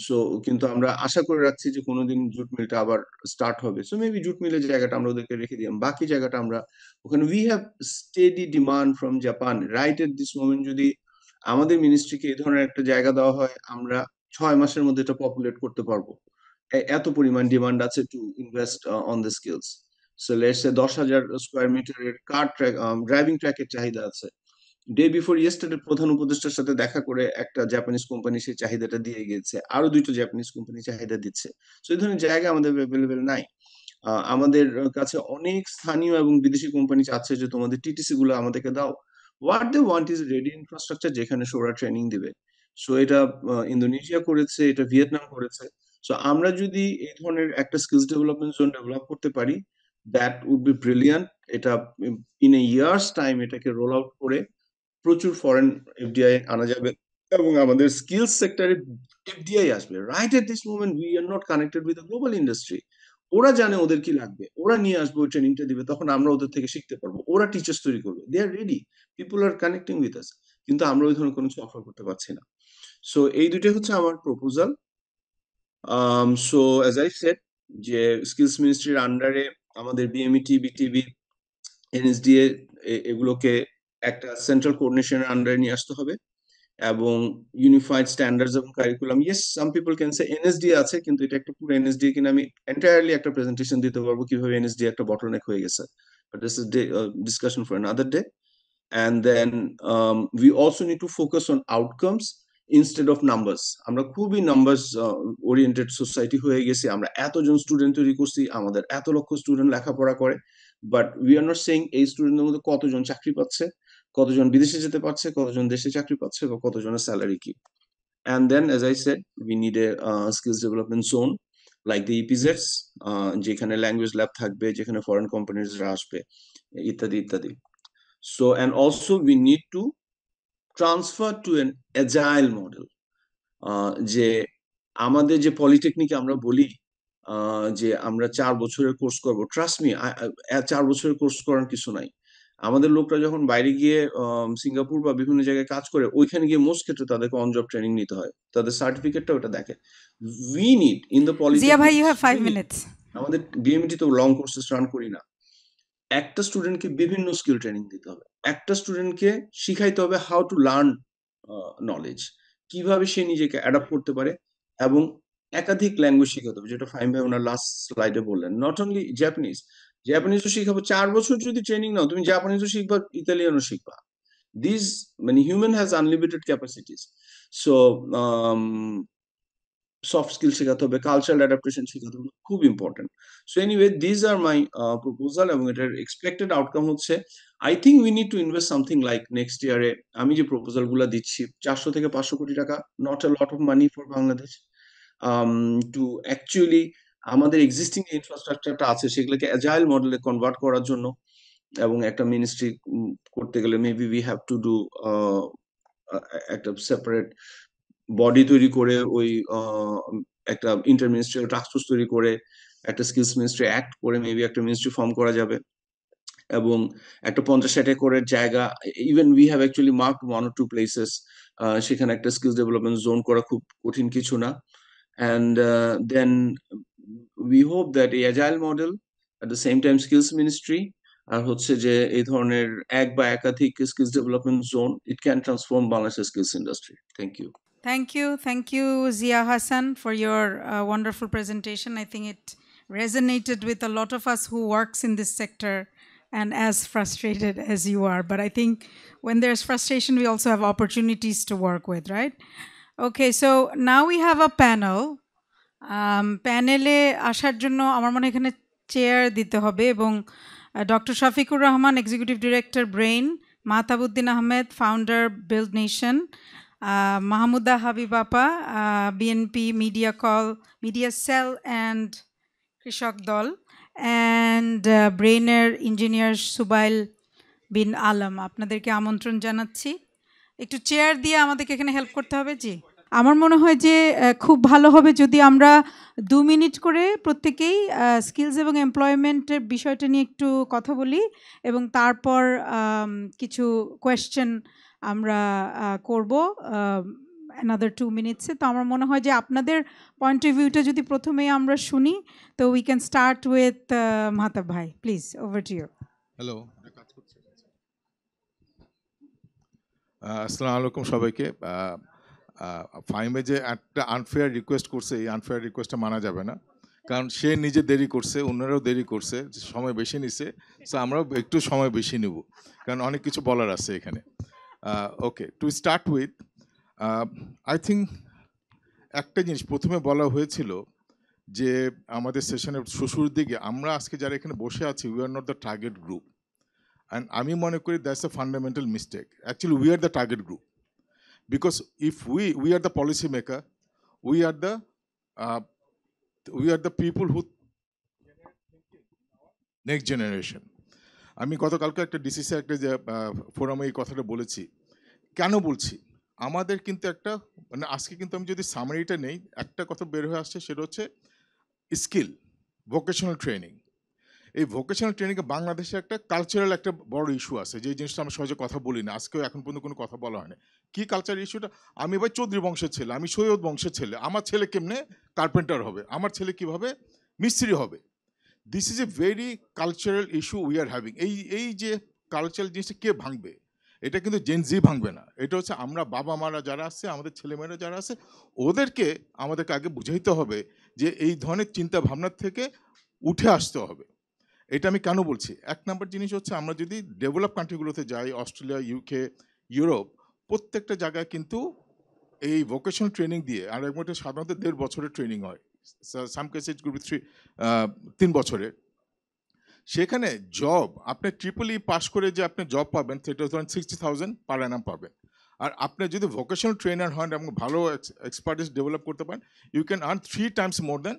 সো কিন্তু আমরা আশা করে রাখছি যে কোনোদিন জুট মিলটা আবার স্টার্ট হবে, সো মেবি জুট মিলের জায়গাটা আমরা ওদেরকে রেখে দিলাম, বাকি জায়গাটা আমরা ওখানে we have steady demand from Japan right at this moment. যদি আমাদের মিনিস্ট্রিকে এই ধরনের একটা জায়গা দেওয়া হয়, আমরা 6 মাসের মধ্যে এটা পপুলেট করতে পারবো। এত পরিমাণ ডিমান্ড আছে to invest on the skills. So let's say 10,000 square মিটারের কার ট্র্যাক, ড্রাইভিং ট্র্যাকের চাহিদা আছে। ডে বিফোর ইয়েস্টারডে প্রধান উপদেষ্টার সাথে দেখা করে একটা জাপানিজ কোম্পানি সেই চাহিদাটা দিয়ে গেছে, আরো 2টো জাপানিজ কোম্পানি চাহিদা দিচ্ছে। সো এই ধরনের জায়গা আমাদের অ্যাভেলেবেল নাই। আমাদের কাছে অনেক স্থানীয় এবং বিদেশি কোম্পানি চাচ্ছে যে তোমাদের টিটিসি গুলো আমাদেরকে দাও। What they want is ready infrastructure যেখানে ওরা ট্রেনিং দিবে। সো এটা ইন্দোনেশিয়া করেছে, এটা ভিয়েতনাম করেছে। সো আমরা যদি এই ধরনের একটা স্কিলস ডেভেলপমেন্ট জোন ডেভেলপ করতে পারি, দ্যাট উড বি ব্রিলিয়ান্ট। এটা ইন এ ইয়ার্স টাইম এটাকে রোল আউট করে প্রচুর ফরেন এফডিআই আনা যাবে এবং আমাদের স্কিলস সেক্টরে এফডিআই আসবে। Right at this moment we are not connected with global industry. ওরা জানে ওদের কি লাগবে, ওরা নিয়ে আসবে, ওই ট্রেনিংটা দিবে, তখন আমরা ওদের থেকে শিখতে পারবো। ওরা টিচার্স তৈরি করবে, they are ready, people are connecting with us. কিন্তু আমরা ওই ধরনের কোনো কিছু অফার করতে পারছি না। সো এই দুটোই হচ্ছে আমার proposal. So as I said যে স্কিলস মিনিস্ট্রির আন্ডারে আমাদের বিএমইটি, বিটিবি, এনএসডিএ এগুলোকে একটা সেন্ট্রাল কোঅর্ডিনেশনের আন্ডারে নিয়ে আসতে হবে এবং ইউনিফাইড স্ট্যান্ডার্ডস এবং curriculum. Yes, some people can say NSD আছে, কিন্তু এটা একটা পুরো এনএসডি কিনা আমি এন্টায়ারলি একটা প্রেজেন্টেশন দিতে পারবো কিভাবে এনএসডি একটা বটলনেক হয়ে গেছে, but this is discussion for another day. And then we also need to focus on outcomes instead of numbers. আমরা খুবই নাম্বারস ওরিয়েন্টেড সোসাইটি হয়ে গেছি। আমরা এতজন স্টুডেন্ট তৈরি করছি, আমাদের এত লক্ষ স্টুডেন্ট লেখাপড়া করে, but we are not saying এই স্টুডেন্টদের মধ্যে কতজন চাকরি পাচ্ছে, কতজন বিদেশে যেতে পারছে, কতজন দেশে চাকরি পাচ্ছে, বা কতজনের স্যালারি কি। And then as I said, we need a skills development zone like the EPZs, যেখানে ল্যাঙ্গুয়েজ ল্যাব থাকবে, যেখানে ফরেন কোম্পানিজরা আসবে, ইত্যাদি ইত্যাদি। So, and also we need to transfer to an agile model. যে আমাদের যে পলিটেকনিকে আমরা বলি যে আমরা 4 বছরের কোর্স করবো, ট্রাস্ট মি 4 বছরের কোর্স করার কিছু নাই। আমাদের লোকরা যখন বাইরে গিয়ে সিঙ্গাপুর বা বিভিন্ন জায়গায় কাজ করে, ওইখানে গিয়ে মোস্ট ক্ষেত্রে তাদেরকে অন জব ট্রেনিং নিতে হয়, তাদের সার্টিফিকেটটা ওটা দেখে। We need in the Zia ভাই, ইউ পলিটেকনিক, হ্যাভ 5 minutes. আমাদের বিএমইটি তো লং কোর্সেস রান করি না। একটা স্টুডেন্টকে বিভিন্ন স্কিল ট্রেনিং দিতে হবে, একটা স্টুডেন্টকে শিখাইতে হবে হাউ টু লার্ন নলেজ, কিভাবে সে নিজেকে অ্যাডাপ্ট করতে পারে, এবং একাধিক ল্যাঙ্গুয়েজ শিখাতে হবে, যেটা ফাহিম ভাই ওনার লাস্ট স্লাইডে বললেন। নট অনলি জাপানিজ, জাপানিজও শিখাবো। 4 বছর যদি ট্রেনিং নাও, তুমি জাপানিজও শিখবা, ইতালিয়ানও শিখবা। দিস মানে human has unlimited capacities. So soft skill শেখাতে হবে, কালচারাল অ্যাডাপ্টেশন শেখাতে হবে, খুব important. So anyway, this are my proposal, এবং এটার এক্সপেক্টেড আউটকাম হচ্ছে I think we need to invest something like next ইয়ারে আমি যে প্রপোজাল গুলো দিচ্ছি 400 থেকে 500 কোটি টাকা, not a lot of money for Bangladesh, to actually আমাদের এক্সিস্টিং ইনফ্রাস্ট্রাকচারটা আছে সেগুলোকে অ্যাজাইল মডেলে কনভার্ট করার জন্য, এবং একটা মিনিস্ট্রি করতে গেলে maybe we have to do একটা সেপারেট বডি তৈরি করে ওই একটা ইন্টার মিনিস্ট্রিয়াল টাস্ক ফোর্স তৈরি করে একটা স্কিলস মিনিস্ট্রি অ্যাক্ট করে মেবি একটা মিনিস্ট্রি ফর্ম করা যাবে। এবং একটা 50-60 একরের জায়গা, even we have actually marked 1 or 2 places, সেখানে একটা স্কিলস ডেভেলপমেন্ট জোন করা খুব কঠিন কিছু না। And then we hope that এই agile model at the same time skills ministry আর হচ্ছে যে এই ধরনের এক বা একাধিক skills development zone, it can transform বাংলাদেশের skills industry. Thank you. Thank you, Zia Hassan, for your wonderful presentation. I think it resonated with a lot of us who works in this sector and as frustrated as you are. But I think when there's frustration, we also have opportunities to work with, right? Okay, so now we have a panel. প্যানেলে আসার জন্য আমার মনে হয় এখানে chair দিতে হবে এবং doctor Shafiqur Rahman, executive director Brain, Mahtabuddin Ahmed, founder Build Nation, Mahmuda হাবিবাপা, BNP media cell and Krishak Dal, and ব্রেইনের ইঞ্জিনিয়ার সুবাইল বিন আলম। আপনাদেরকে আমন্ত্রণ জানাচ্ছি। একটু চেয়ার দিয়ে আমাদেরকে এখানে হেল্প করতে হবে। জি, আমার মনে হয় যে খুব ভালো হবে যদি আমরা 2 মিনিট করে প্রত্যেকেই স্কিলস এবং এমপ্লয়মেন্টের বিষয়টা নিয়ে একটু কথা বলি এবং তারপর কিছু কোয়েশ্চেন আমরা করব another 2 মিনিটসে। তো আমার মনে হয় যে আপনাদের পয়েন্ট অফ ভিউটা যদি প্রথমেই আমরা শুনি, তো we can start with Mahtab ভাই, please, over to you. Hello, আসসালামু আলাইকুম সবাইকে। ফাহিমে যে একটা আনফেয়ার রিকোয়েস্ট করছে, এই আনফেয়ার রিকোয়েস্টটা মানা যাবে না, কারণ সে নিজে দেরি করছে, অন্যরাও দেরি করছে, সময় বেশি নিছে, সো আমরাও একটু সময় বেশি নেব, কারণ অনেক কিছু বলার আছে এখানে। Okay, to start with, I think একটা জিনিস প্রথমে বলা হয়েছিল যে আমাদের সেশনের শুরুর দিকে আমরা আজকে যারা এখানে বসে আছি, we are not the target group, and আমি মনে করি that's a fundamental mistake. Actually we are the target group, because if we are the policy maker, we are the people who next generation. আমি গতকালকে একটা DCC একটা যে ফোরামে এই কথাটা বলেছি। কেন বলছি, আমাদের কিন্তু একটা মানে আজকে কিন্তু আমি যদি সামারিটা নেই, একটা কথা বের হয়ে আসছে, সেটা হচ্ছে স্কিল ভোকেশনাল ট্রেনিং। এই ভোকেশনাল ট্রেনিংয়ে বাংলাদেশে একটা কালচারাল একটা বড় ইস্যু আছে, যে জিনিসটা আমরা সহজে কথা বলি না, আজকেও এখন পর্যন্ত কোনো কথা বলা হয় না। কী কালচার ইস্যুটা? আমি ভাই চৌধুরী বংশের ছেলে, আমি সৈয়দ বংশের ছেলে, আমার ছেলে কেমনে কার্পেন্টার হবে, আমার ছেলে কিভাবে মিস্ত্রি হবে? This is a very cultural issue we are having. এই যে কালচারাল জিনিসটা কে ভাঙবে? এটা কিন্তু জেনজি ভাঙবে না, এটা হচ্ছে আমরা বাবা মারা যারা আছে, আমাদের ছেলেমেয়েরা যারা আছে, ওদেরকে আমাদেরকে আগে বুঝাইতে হবে যে এই ধরনের চিন্তা ভাবনার থেকে উঠে আসতে হবে। এটা আমি কেন বলছি? এক নম্বর জিনিস হচ্ছে, আমরা যদি ডেভেলপ কান্ট্রিগুলোতে যাই, অস্ট্রেলিয়া, ইউকে, ইউরোপ, প্রত্যেকটা জায়গায় কিন্তু এই ভোকেশনাল ট্রেনিং দিয়ে, আর এক মধ্যে সাধারণত 1.5 বছরের ট্রেনিং হয়, সাম কেসে 3 বছরের। সেখানে জব আপনি ট্রিপল ই পাস করে যে আপনি জব পাবেন, সেটা ধরেন 60,000 পার অ্যানাম পাবেন। আর আপনি যদি ভোকেশনাল ট্রেনার হন এবং ভালো এক্সপার্টিস ডেভেলপ করতে পারেন, you can earn 3 times more than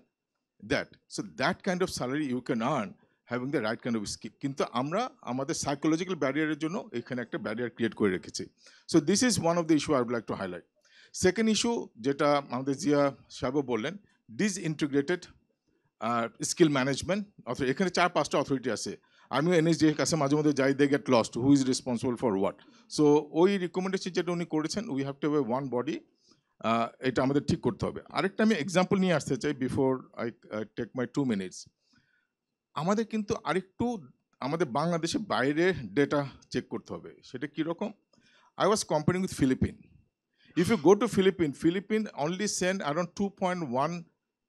that. So that kind of salary you can earn having the right kind of skill. কিন্তু আমরা আমাদের সাইকোলজিক্যাল ব্যারিয়ারের জন্য এখানে একটা ব্যারিয়ার ক্রিয়েট করে রেখেছি। So this is one of the issue I would like to highlight. Second issue, যেটা আমাদের জিয়া সাহেবও বললেন, ডিসইন্টিগ্রেটেড স্কিল ম্যানেজমেন্ট। এখানে 4-5টা অথরিটি আছে, আমিও এনএসডি এর কাছে মাঝে মধ্যে যাই, they get lost, who is responsible for what. So ওই রিকমেন্ডেশন যেটা উনি করেছেন, we have to have one body, এটা আমাদের ঠিক করতে হবে। আরেকটা আমি এক্সাম্পল নিয়ে আসতে চাই before I take my 2 minutes। আমাদের কিন্তু আরেকটু আমাদের বাংলাদেশে বাইরে ডেটা চেক করতে হবে। সেটা কীরকম? I was comparing with Philippine. If you go to Philippine only send around 2.1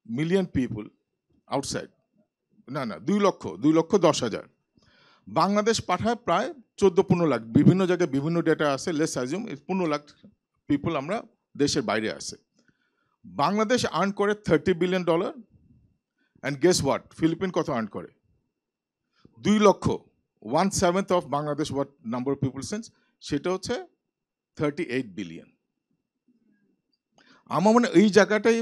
million people outside, না 2,10,000। বাংলাদেশ পাঠায় প্রায় 14-15 লাখ, বিভিন্ন জায়গায় বিভিন্ন ডেটা আছে, লেটস অ্যাজিউম 15 লাখ পিপুল আমরা দেশের বাইরে আছে। বাংলাদেশ আর্ন করে $30 billion, and guess what, Philippines কত আর্ন করে? 2 লক্ষ, 1/7 of Bangladesh what number of people sense, সেটা হচ্ছে 38 বিলিয়ন। আমার মনে এই জায়গাটাই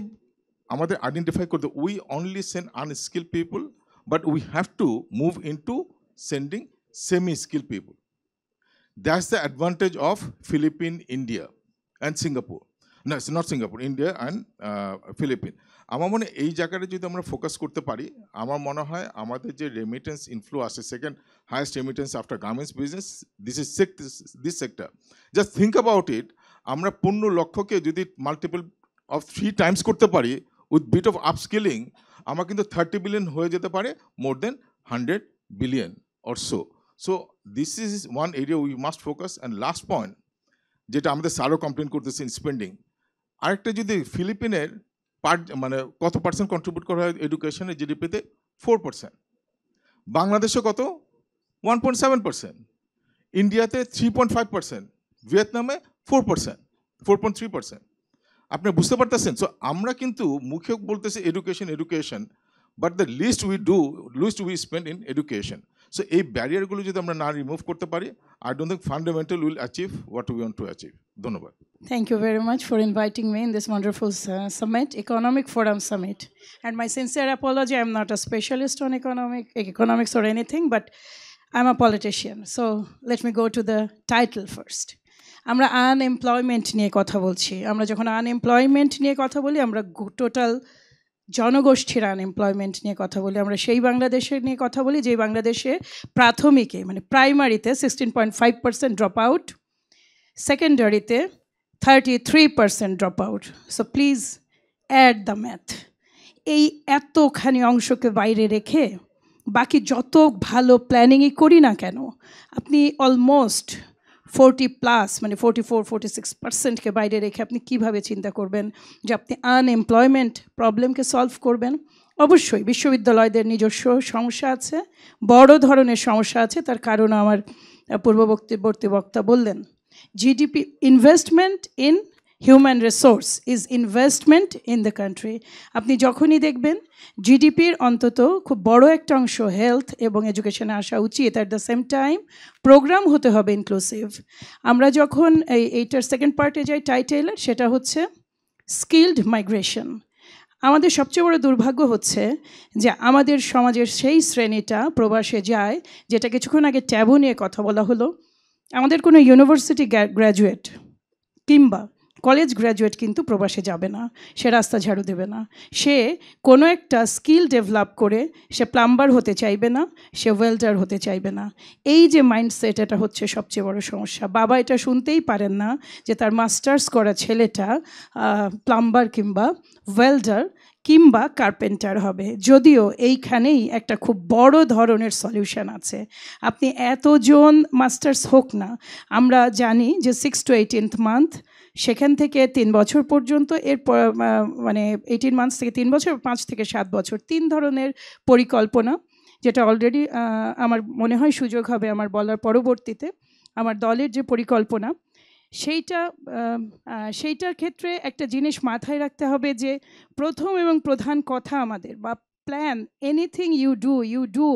আমাদের আইডেন্টিফাই করতে, we only send unskill people, but we have to move in to sending semi-skilled people. That's the advantage of Philippines, India, and Singapore. No, it's not Singapore, India and Philippines. আমার মনে হয় এই জায়গাটা যদি আমরা focus করতে পারি, আমার মনে হয় আমাদের যে রেমিটেন্স ইনফ্লো আসে, second highest remittance after garments business, this sector. Just think about it, আমরা 15 লক্ষকে যদি মাল্টিপল অফ 3 টাইমস করতে পারি উইথ বিট অফ আপস্কিলিং, আমার কিন্তু 30 বিলিয়ন হয়ে যেতে পারে, মোর দেন 100 billion or so. So this is one area we must focus. And last point, যেটা আমাদের স্যারও কমপ্লেন করতেছে ইন স্পেন্ডিং, আরেকটা যদি ফিলিপিনের মানে কত পার্সেন্ট কন্ট্রিবিউট করা হয় এডুকেশনে জিডিপিতে? 4%। বাংলাদেশে কত? 1.7%। ইন্ডিয়াতে 3.5%, ভিয়েতনামে 4%, 4.3%। আপনি বুঝতে পারতেছেন? সো আমরা কিন্তু মুখে বলতেছি education education, but the least we spend in education. So এই ব্যারিয়ারগুলো যদি আমরা না রিমুভ করতে পারি, I don't think fundamental will achieve what we want to achieve. ধন্যবাদ। Thank you very much for inviting me in this wonderful summit, Economic Forum Summit. And my sincere apology, I'm not a specialist on economics or anything, but I'm a politician. So let me go to the title first. আমরা unemployment নিয়ে কথা বলছি। আমরা যখন unemployment নিয়ে কথা বলি, আমরা টোটাল জনগোষ্ঠীর আনএমপ্লয়মেন্ট নিয়ে কথা বলি। আমরা সেই বাংলাদেশের নিয়ে কথা বলি যে বাংলাদেশে প্রাথমিকে মানে প্রাইমারিতে 16.5% ড্রপ আউট, সেকেন্ডারিতে 33% drop out. So please add the math. এই এতখানি অংশকে বাইরে রেখে বাকি যত ভালো প্ল্যানিংই করি না কেন, আপনি অলমোস্ট 40+ মানে 44-46%কে বাইরে রেখে আপনি কিভাবে চিন্তা করবেন যে আপনি আনএমপ্লয়মেন্ট প্রবলেমকে সলভ করবেন? অবশ্যই বিশ্ববিদ্যালয়দের নিজস্ব সমস্যা আছে, বড় ধরনের সমস্যা আছে। তার কারণ আমার পূর্ববর্তী বক্তা বললেন, GDP investment in human resource is investment in the country. আপনি যখনই দেখবেন জিডিপির অন্তত খুব বড় একটা অংশ হেলথ এবং এডুকেশনে আসা উচিত, at the same time program হতে হবে ইনক্লুসিভ। আমরা যখন এইটার সেকেন্ড পার্টে যাই টাইটেলের, সেটা হচ্ছে স্কিলড মাইগ্রেশন। আমাদের সবচেয়ে বড় দুর্ভাগ্য হচ্ছে যে আমাদের সমাজের সেই শ্রেণীটা প্রবাসে যায়, যেটা কিছুক্ষণ আগে ট্যাবু নিয়ে কথা বলা হলো। আমাদের কোনো ইউনিভার্সিটি গ্র্যাজুয়েট কিংবা কলেজ গ্র্যাজুয়েট কিন্তু প্রবাসে যাবে না, সে রাস্তা ঝাড়ু দেবে না, সে কোনো একটা স্কিল ডেভেলপ করে সে প্লাম্বার হতে চাইবে না, সে ওয়েল্ডার হতে চাইবে না। এই যে মাইন্ডসেট, এটা হচ্ছে সবচেয়ে বড় সমস্যা। বাবা এটা শুনতেই পারেন না যে তার মাস্টার্স করা ছেলেটা প্লাম্বার কিংবা ওয়েল্ডার কিংবা কার্পেন্টার হবে, যদিও এইখানেই একটা খুব বড় ধরনের সলিউশন আছে। আপনি এতজন মাস্টার্স হোক না, আমরা জানি যে 6 to 18 মান্থ, সেখান থেকে 3 বছর পর্যন্ত, এরপর মানে 18 মান্থস থেকে 3 বছর, 5 থেকে 7 বছর, 3 ধরনের পরিকল্পনা, যেটা অলরেডি আমার মনে হয় সুযোগ হবে আমার বলার পরবর্তীতে। আমার দলের যে পরিকল্পনা, সেইটার ক্ষেত্রে একটা জিনিস মাথায় রাখতে হবে যে প্রথম এবং প্রধান কথা আমাদের বা plan, anything you do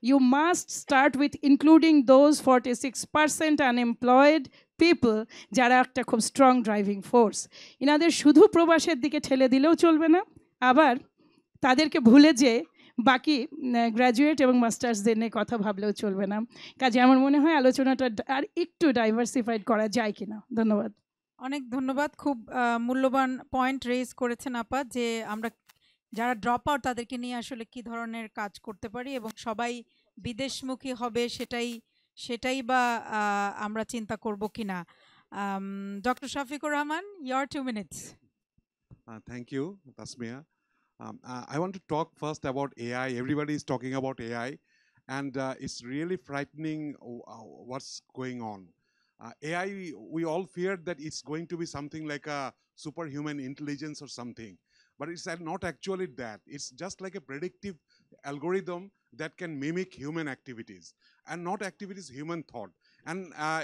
you must start with including those 46% unemployed people, যারা একটা খুব স্ট্রং ড্রাইভিং ফোর্স। ইনাদের শুধু প্রবাসের দিকে ঠেলে দিলেও চলবে না, আবার তাদেরকে ভুলে যে বাকি গ্র্যাজুয়েট এবং মাস্টার্সদের নিয়ে কথা ভাবলেও চলবে না। কাজে আমার মনে হয় আলোচনাটা আর একটু ডাইভার্সিফাইড করা যায় কিনা। ধন্যবাদ। অনেক ধন্যবাদ। খুব মূল্যবান পয়েন্ট রেজ করেছেন আপা, যে আমরা যারা ড্রপ আউট তাদেরকে নিয়ে আসলে কি ধরনের কাজ করতে পারি এবং সবাই বিদেশমুখী হবে সেটাই বা আমরা চিন্তা করব কিনা। Doctor Shafiqur Rahman, your 2 minutes. Thank you, Tasmia. I want to talk first about AI. Everybody is talking about AI, and it's really frightening what's going on. AI, we all feared that it's going to be something like a superhuman intelligence or something, but it's not actually that. It's just like a predictive algorithm that can mimic human activities, and not activities human thought. And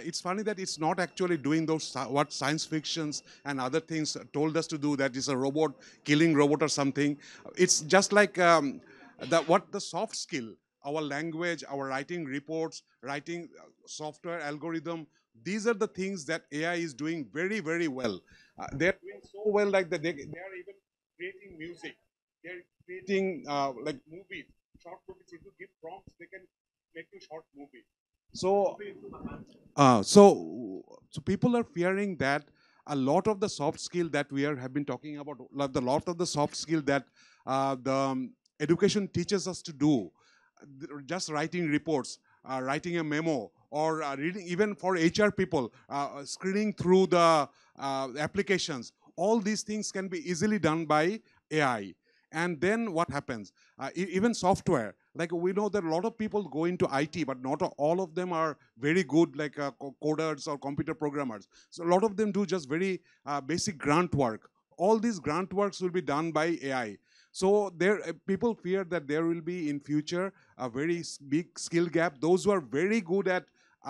it's funny that it's not actually doing those what science fictions and other things told us to do, that is a robot killing robot or something. It's just like the soft skill, our language, our writing reports, writing software algorithm. These are the things that AI is doing very, very well. They're doing so well, like that they are even creating music. They're creating like movies, short movies. If you give prompts, they can make you short movie. So, so people are fearing that a lot of the soft skill that have been talking about, the lot of the soft skill that the education teaches us to do, just writing reports, writing a memo, or reading, even for HR people, screening through the applications. All these things can be easily done by AI. And then what happens? Even software, like we know that a lot of people go into IT, but not all of them are very good, like coders or computer programmers. So a lot of them do just very basic grunt work. All these grunt works will be done by AI. So there, people fear that there will be in future a very big skill gap. Those who are very good at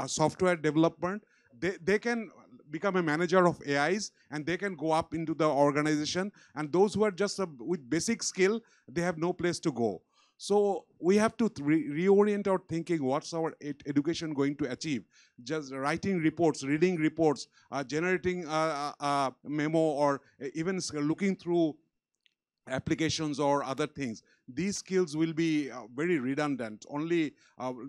software development, they can become a manager of AIs and they can go up into the organization. And those who are just with basic skill, they have no place to go. So we have to reorient our thinking. What's our education going to achieve? Just writing reports, reading reports, generating a memo, or even looking through applications or other things. These skills will be very redundant. Only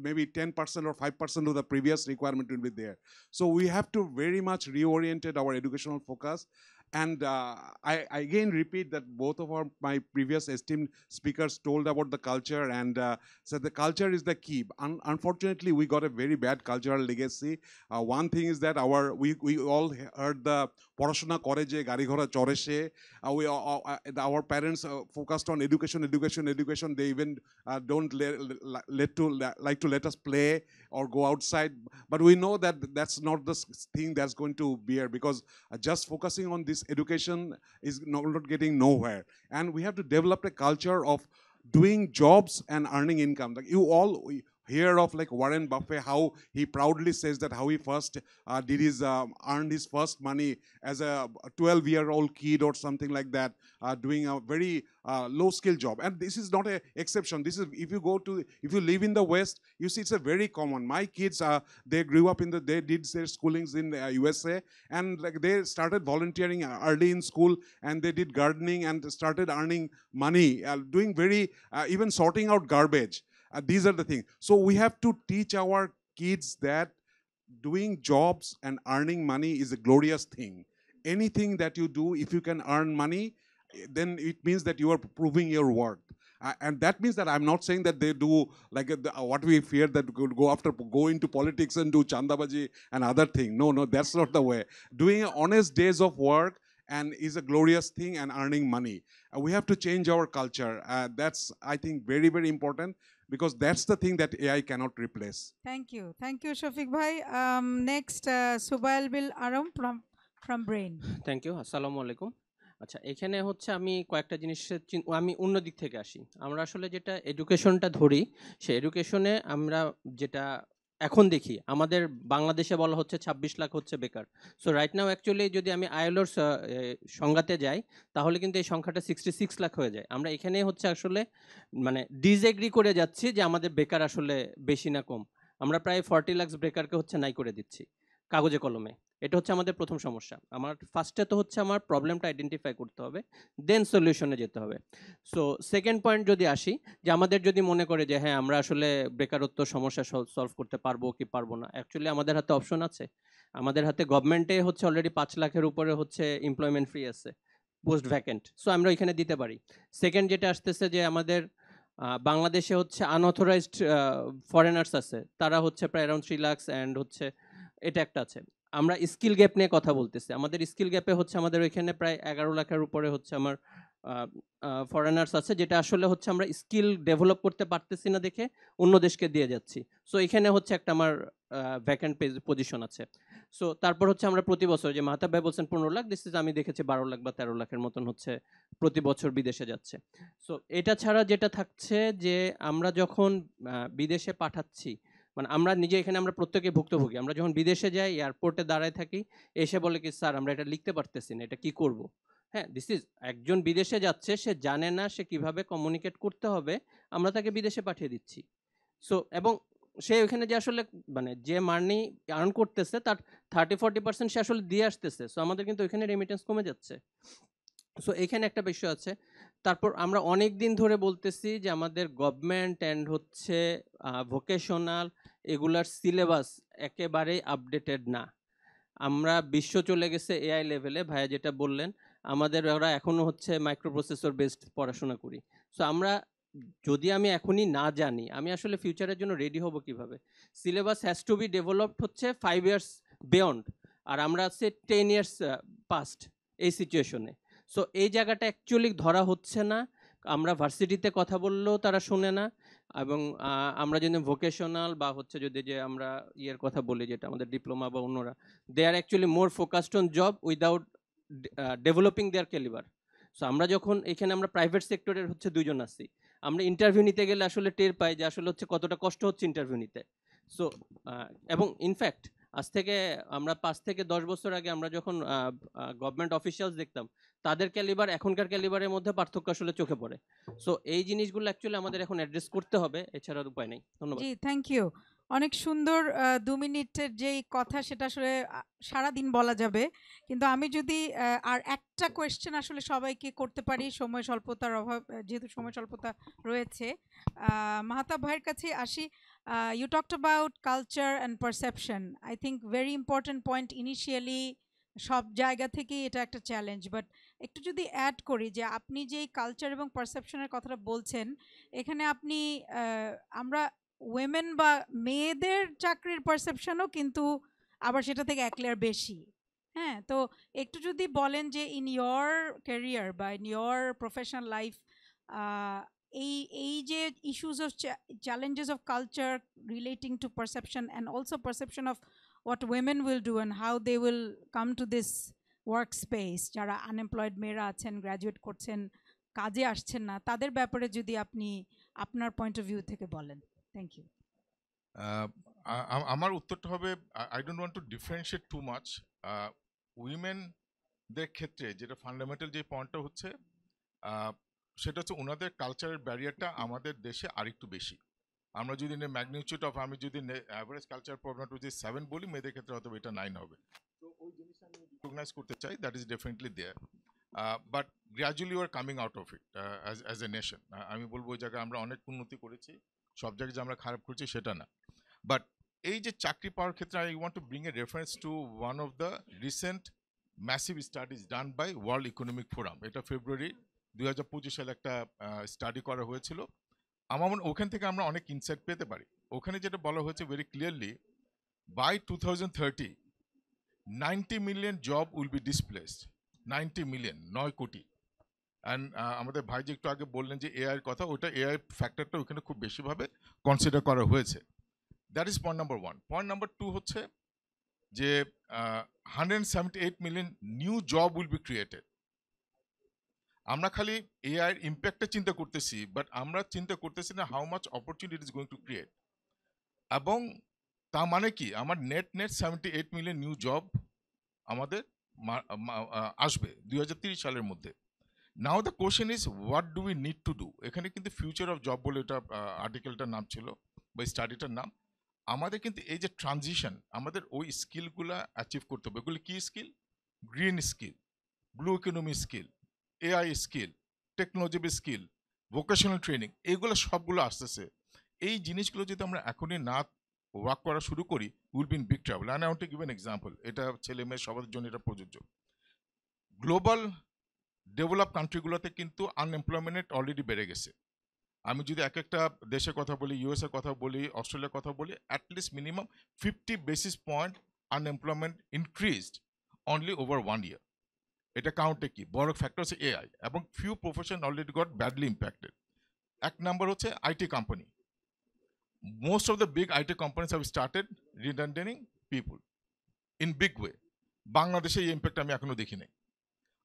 maybe 10% or 5% of the previous requirement will be there. So we have to very much reoriented our educational focus. And I again repeat that both of my previous esteemed speakers told about the culture, and said the culture is the key. Unfortunately, we got a very bad cultural legacy. One thing is that we all heard the porashona kore je gari ghora chore she. Our parents focused on education. They even don't like to let us play or go outside. But we know that that's not the thing that's going to bear, because just focusing on this education is not getting nowhere. And we have to develop a culture of doing jobs and earning income. Like you all hear of like Warren Buffett, how he proudly says that how he first earned his first money as a 12-year-old kid or something like that, doing a very low skill job. And this is not an exception. This is, if you live in the West, you see it's a very common. My kids, they grew up they did their schoolings in USA, and like they started volunteering early in school, and they did gardening and started earning money, doing very, even sorting out garbage. These are the things. So we have to teach our kids that doing jobs and earning money is a glorious thing. Anything that you do, if you can earn money, then it means that you are proving your worth. And that means that I'm not saying that they do like what we fear, that could go into politics and do chandabaji and other thing. No, that's not the way. Doing honest days of work and is a glorious thing, and earning money. We have to change our culture. That's, I think, very, very important, because that's the thing that AI cannot replace. Thank you, Shafiq bhai. Next, Subail Bil Aram from Brain. Thank you, আসসালামু আলাইকুম। আচ্ছা, এখানে হচ্ছে আমি কয়েকটা জিনিসের আমি অন্য দিক থেকে আসি। আমরা আসলে যেটা এডুকেশনটা ধরি, সেই এডুকেশনে আমরা যেটা এখন দেখি, আমাদের বাংলাদেশে বলা হচ্ছে 26 লাখ হচ্ছে বেকার। সো রাইট নাও অ্যাকচুয়ালি যদি আমি আইএলওর সংখ্যাতে যাই, তাহলে কিন্তু এই সংখ্যাটা 66 লাখ হয়ে যায়। আমরা এখানে হচ্ছে আসলে মানে ডিসএগ্রি করে যাচ্ছি যে আমাদের বেকার আসলে বেশি না কম। আমরা প্রায় 40 লাখ বেকারকে হচ্ছে নাই করে দিচ্ছি কাগজে কলমে। এটা হচ্ছে আমাদের প্রথম সমস্যা। আমার ফার্স্টে তো হচ্ছে আমার প্রবলেমটা আইডেন্টিফাই করতে হবে, দেন সলিউশনে যেতে হবে। সো সেকেন্ড পয়েন্ট যদি আসি, যে আমাদের যদি মনে করে যে হ্যাঁ আমরা আসলে বেকারত্ব সমস্যা সলভ করতে পারবো কি পারবো না, অ্যাকচুয়ালি আমাদের হাতে অপশন আছে। আমাদের হাতে গভর্নমেন্টে হচ্ছে অলরেডি 5 লাখের উপরে হচ্ছে এমপ্লয়মেন্ট ফ্রি আছে, পোস্ট ভ্যাকেন্ট। সো আমরা ওইখানে দিতে পারি। সেকেন্ড যেটা আসতেছে, যে আমাদের বাংলাদেশে হচ্ছে আনঅথরাইজড ফরেনার্স আছে, তারা হচ্ছে প্রায় অ্যারাউন্ড 3 লাখ, অ্যান্ড হচ্ছে এটা একটা আছে। আমরা স্কিল গ্যাপ নিয়ে কথা বলতেছি। আমাদের স্কিল গ্যাপে হচ্ছে আমাদের ওইখানে প্রায় 11 লাখের উপরে হচ্ছে আমার ফরেনার্স আছে, যেটা আসলে হচ্ছে আমরা স্কিল ডেভেলপ করতে পারতেছি না দেখে অন্য দেশকে দিয়ে যাচ্ছি। সো এখানে হচ্ছে একটা আমার ভ্যাকেন্ট পজিশন আছে। সো তারপর হচ্ছে আমরা প্রতি বছর, যে মাহতাব ভাই বলছেন 15 লাখ, দিস ইজ আমি দেখেছি 12 লাখ বা 13 লাখের মতন হচ্ছে প্রতি বছর বিদেশে যাচ্ছে। সো এটা ছাড়া যেটা থাকছে, যে আমরা যখন বিদেশে পাঠাচ্ছি, মানে আমরা নিজে এখানে আমরা প্রত্যেকে ভুক্তভোগী। আমরা যখন বিদেশে যাই, এয়ারপোর্টে দাঁড়ায় থাকি, এসে বলে কি স্যার আমরা এটা লিখতে পারতেছি না, এটা কি করব। হ্যাঁ, দিস ইজ একজন বিদেশে যাচ্ছে, সে জানে না সে কিভাবে কমিউনিকেট করতে হবে, আমরা তাকে বিদেশে পাঠিয়ে দিচ্ছি। সো এবং সে ওখানে যে আসলে মানে যে মানি আর্ন করতেছে তার 30-40% সে আসলে দিয়ে আসতেছে। সো আমাদের কিন্তু ওইখানে রেমিটেন্স কমে যাচ্ছে। সো এখানে একটা বিষয় আছে। তারপর আমরা অনেক দিন ধরে বলতেছি যে আমাদের গভর্নমেন্ট অ্যান্ড হচ্ছে ভোকেশনাল এগুলার সিলেবাস একেবারেই আপডেটেড না। আমরা বিশ্ব চলে গেছে এআই লেভেলে, ভাইয়া যেটা বললেন, আমাদের ওরা এখনো হচ্ছে মাইক্রোপ্রসেসর বেসড পড়াশোনা করি। সো আমরা যদি আমি এখনই না জানি আমি আসলে ফিউচারের জন্য রেডি হব কিভাবে? Syllabus has to B developed হচ্ছে 5 ইয়ার্স বিয়ন্ড, আর আমরা আছি 10 ইয়ার্স পাস্ট এই সিচুয়েশনে। সো এই জায়গাটা অ্যাকচুয়ালি ধরা হচ্ছে না। আমরা ভার্সিটিতে কথা বললেও তারা শোনে না, এবং আমরা যদি ভোকেশনাল বা হচ্ছে যদি যে আমরা ইয়ের কথা বলি যেটা আমাদের ডিপ্লোমা বা অন্যরা, they are actually more focused on job without developing their calibre. So আমরা যখন এখানে আমরা প্রাইভেট সেক্টরের হচ্ছে 2 জন আছি, আমরা ইন্টারভিউ নিতে গেলে আসলে টের পাই যে আসলে হচ্ছে কতটা কষ্ট হচ্ছে ইন্টারভিউ নিতে। সো এবং ইনফ্যাক্ট আজ থেকে আমরা 5 থেকে 10 বছর আগে আমরা যখন গভর্নমেন্ট অফিসিয়ালস দেখতাম, তাদের ক্যালিবার এখনকার ক্যালিবারের মধ্যে পার্থক্য আসলে চোখে পড়ে। সো এই জিনিসগুলো অ্যাকচুয়ালি আমাদের এখন অ্যাড্রেস করতে হবে, এছাড়া উপায় নেই। ধন্যবাদ। জি, থ্যাংক ইউ। অনেক সুন্দর 2 মিনিটের যেই কথা সেটা আসলে সারাদিন বলা যাবে, কিন্তু আমি যদি আর একটা কোয়েশ্চেন আসলে সবাইকে করতে পারি, সময় স্বল্পতার অভাব, যেহেতু সময় স্বল্পতা রয়েছে, মাহতাব ভাইয়ের কাছে আসি। You talked about culture and perception. I think very important point. Initially সব জায়গা থেকেই এটা একটা চ্যালেঞ্জ, বাট একটু যদি অ্যাড করি যে আপনি যেই কালচার এবং পারসেপশনের কথাটা বলছেন, এখানে আপনি আমরা ওয়েমেন বা মেয়েদের চাকরির পারসেপশনও কিন্তু আবার সেটা থেকে এক লেয়ার বেশি। হ্যাঁ, তো একটু যদি বলেন যে ইন ইয়োর ক্যারিয়ার বা ইন ইয়োর প্রফেশনাল লাইফ এই এই যে issues of challenges of culture relating to perception and also perception of what women will do and how they will come to this workspace, যারা unemployed মেয়েরা আছেন, graduate করছেন, কাজে আসছেন না, তাদের ব্যাপারে যদি আপনি আপনার পয়েন্ট অফ ভিউ থেকে বলেন। Thank you. আমার উত্তরটা হবে I don't want to differentiate too much. উইমেনদের ক্ষেত্রে যেটা ফান্ডামেন্টাল যে পয়েন্টটা হচ্ছে সেটা হচ্ছে ওনাদের কালচারের ব্যারিয়ারটা আমাদের দেশে আরেকটু বেশি। আমরা যদি ম্যাগনিটিউড অফ আমি যদি অ্যাভারেজ কালচার প্রবলেম যদি 7 বলি, মেয়েদের ক্ষেত্রে হয়তো এটা 9 হবে। তো ওই জিনিসটা আমি রিকগনাইজ করতে চাই, that is definitely there, but gradually you are coming out of it as a nation. আমি বলবো ওই জায়গায় আমরা অনেক উন্নতি করেছি, সব জায়গায় যে আমরা খারাপ করছি সেটা না। বাট এই যে চাকরি পাওয়ার ক্ষেত্রে I want to bring a reference to one of the recent massive studies done by World Economic Forum. এটা ফেব্রুয়ারি 2025 সালে একটা স্টাডি করা হয়েছিল। আমার মনে ওখান থেকে আমরা অনেক ইনসাইট পেতে পারি। ওখানে যেটা বলা হয়েছে very clearly, by 2030 90 million job will be displaced. 90 million, 9 কোটি। অ্যান্ড আমাদের ভাই যে একটু আগে বললেন যে এআইয়ের কথা, ওটা এআই ফ্যাক্টরটা ওখানে খুব বেশিভাবে কনসিডার করা হয়েছে। That is point number 1। Point number 2 হচ্ছে যে 178 million new job will B created. আমরা খালি এআই এর ইম্প্যাক্টটা চিন্তা করতেছি, বাট আমরা চিন্তা করতেছি না how much opportunity is going to create. এবং তা মানে কি, আমার নেট 78 মিলিয়ন নিউ জব আমাদের আসবে 2030 সালের মধ্যে। Now the question is what do we need to do. এখানে কিন্তু ফিউচার অফ জব বলে এটা আর্টিকেলটার নাম ছিল বা স্টাডিটার নাম। আমাদের কিন্তু এই যে ট্রানজিশন, আমাদের ওই স্কিলগুলো অ্যাচিভ করতে হবে। এগুলি কি skill? Green skill, blue economy skill, AI skill, technology skill, vocational training, এইগুলো সবগুলো আসতেছে। এই জিনিসগুলো যদি আমরা এখনই না ওয়ার্ক করা শুরু করি, will be in big trouble. And I want to give an example, এটা ছেলে মেয়ে সবার জন্য এটা প্রযোজ্য। গ্লোবাল ডেভেলপ কান্ট্রিগুলোতে কিন্তু আনএমপ্লয়মেন্ট অলরেডি বেড়ে গেছে। আমি যদি এক একটা দেশের কথা বলি, ইউএসএর কথা বলি, অস্ট্রেলিয়ার কথা বলি, at least minimum 50 basis point unemployment increased only over 1 year. এটা কাউন্টে কি বড় ফ্যাক্টর হচ্ছে এআই, এবং few profession already got badly impacted. এক নাম্বার হচ্ছে IT company. Most of the big IT companies have started redundanting people in big way. বাংলাদেশে এই ইম্প্যাক্ট আমি এখনো দেখি নাই।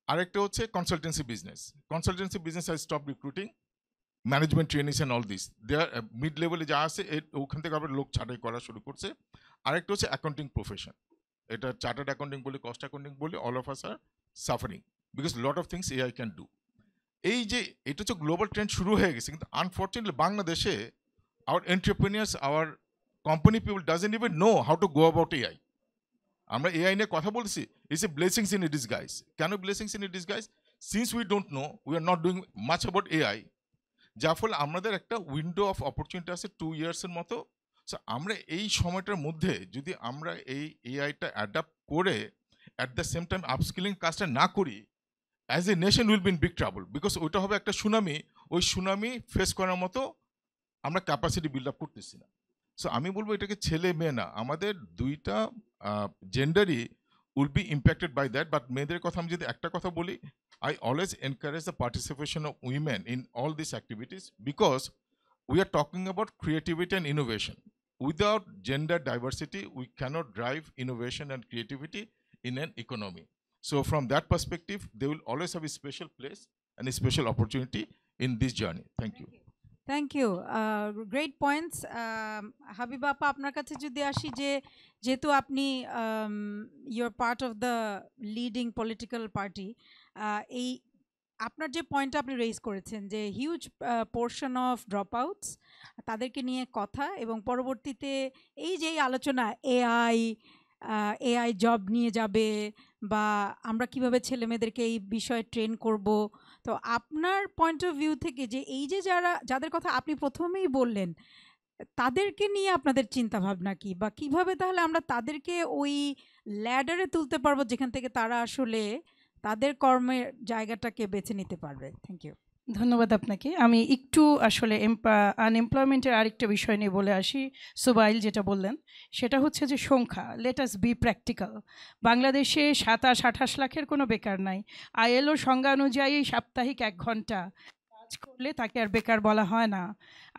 আরেকটা হচ্ছে consultancy business. Consultancy business has stop recruiting management trainings and all this. There mid লেভেলে যা আছে ওখান থেকে আবার লোক ছাঁটাই করা শুরু করছে। আরেকটা হচ্ছে অ্যাকাউন্টিং প্রফেশন। এটা চার্টার্ড অ্যাকাউন্টিং বলি, কস্ট অ্যাকাউন্টিং বলি, all of us are suffering because lot of things AI can do. এই যে এটা হচ্ছে গ্লোবাল ট্রেন্ড শুরু হয়ে গেছে, কিন্তু আনফর্চুনেটলি বাংলাদেশে our entrepreneurs, our company people doesn't even know how to go about AI. আমরা এআই নিয়ে কথা বলছি, it's a blessings in a disguise. কেন blessings in a disguise? Since we don't know, we are not doing much about AI, যার ফলে আমাদের একটা window of opportunity আছে 2 ইয়ার্সের মতো। সো আমরা এই সময়টার মধ্যে যদি আমরা এই এআইটা অ্যাডাপ্ট করে at the same time upskilling কাজটা না করি, as a nation will be in big trouble, because ওইটা হবে একটা সুনামি, ওই সুনামি ফেস করার মতো আমরা ক্যাপাসিটি বিল্ড আপ করতেছি না। সো আমি বলবো এটাকে ছেলে মেয়ে না, আমাদের দুইটা জেন্ডারই will be impacted by that. But মেয়েদের কথা আমি যদি একটা কথা বলি, I always encourage the participation of women in all these activities, because we are talking about creativity and innovation. Without gender diversity, we cannot drive innovation and creativity in an economy. So from that perspective, they will always have a special place and a special opportunity in this journey. Thank you. Thank you, great points. Habiba আপা, আপনার কাছে যদি আসি, যেহেতু আপনি your part of the leading political party, এই আপনার যে পয়েন্টটা আপনি রেজ করেছেন যে huge portion of drop outs, তাদেরকে নিয়ে কথা, এবং পরবর্তীতে এই যে আলোচনা এআই জব নিয়ে যাবে বা আমরা কিভাবে ছেলে মেয়েদেরকে এই বিষয়ে ট্রেন করব, তো আপনার পয়েন্ট অফ ভিউ থেকে যে এই যে যাদের কথা আপনি প্রথমেই বললেন, তাদেরকে নিয়ে আপনাদের চিন্তা ভাবনা কি, বা কিভাবে তাহলে আমরা তাদেরকে ওই ল্যাডারে তুলতে পারবো যেখান থেকে তারা আসলে তাদের কর্মের জায়গাটাকে বেছে নিতে পারবে? Thank you. ধন্যবাদ আপনাকে। আমি একটু আসলে আনএমপ্লয়মেন্টের আরেকটা বিষয় নিয়ে বলে আসি। সুবাইল যেটা বললেন সেটা হচ্ছে যে সংখ্যা, লেট আস বি প্র্যাকটিক্যাল। বাংলাদেশে 27-28 লাখের কোনো বেকার নাই। আইএলও সংজ্ঞা অনুযায়ী সাপ্তাহিক 1 ঘন্টা কাজ করলে তাকে আর বেকার বলা হয় না।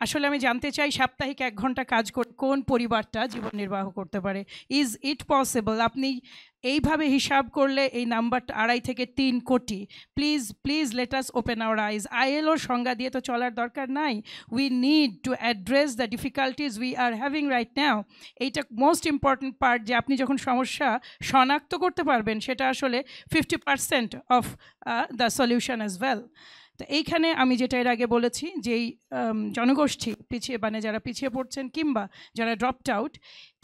আসলে আমি জানতে চাই, সাপ্তাহিক 1 ঘন্টা কাজ করে কোন পরিবারটা জীবন নির্বাহ করতে পারে? Is it possible? আপনি এইভাবে হিসাব করলে এই নাম্বারটা 2.5 থেকে 3 crore. Please let us open our eyes. আইএলওর সংজ্ঞা দিয়ে তো চলার দরকার নাই। We need to address the difficulties we are having right now. এইটা মোস্ট ইম্পর্ট্যান্ট পার্ট, যে আপনি যখন সমস্যা শনাক্ত করতে পারবেন, সেটা আসলে 50% of the solution as well. তো এইখানে আমি যেটা এর আগে বলেছি, যেই জনগোষ্ঠী পিছিয়ে, মানে যারা পিছিয়ে পড়ছেন কিংবা যারা ড্রপড আউট,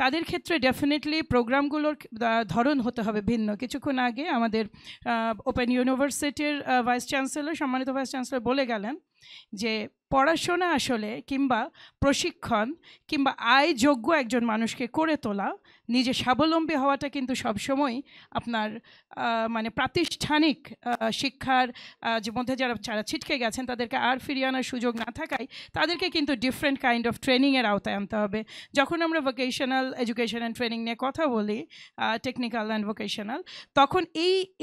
তাদের ক্ষেত্রে ডেফিনেটলি প্রোগ্রামগুলোর ধরন হতে হবে ভিন্ন। কিছুক্ষণ আগে আমাদের ওপেন ইউনিভার্সিটির সম্মানিত ভাইস চ্যান্সেলর বলে গেলেন যে পড়াশোনা আসলে কিংবা প্রশিক্ষণ কিংবা আয়যোগ্য একজন মানুষকে করে তোলা, নিজে স্বাবলম্বী হওয়াটা কিন্তু সবসময় আপনার মানে প্রাতিষ্ঠানিক শিক্ষার যে মধ্যে যারা ছিটকে গেছেন তাদেরকে আর ফিরিয়ে আনার সুযোগ না থাকায় তাদেরকে কিন্তু ডিফারেন্ট কাইন্ড অফ ট্রেনিংয়ের আওতায় আনতে হবে। যখন আমরা ভোকেশনাল এডুকেশন অ্যান্ড ট্রেনিং নিয়ে কথা বলি, টেকনিক্যাল অ্যান্ড ভোকেশনাল, তখন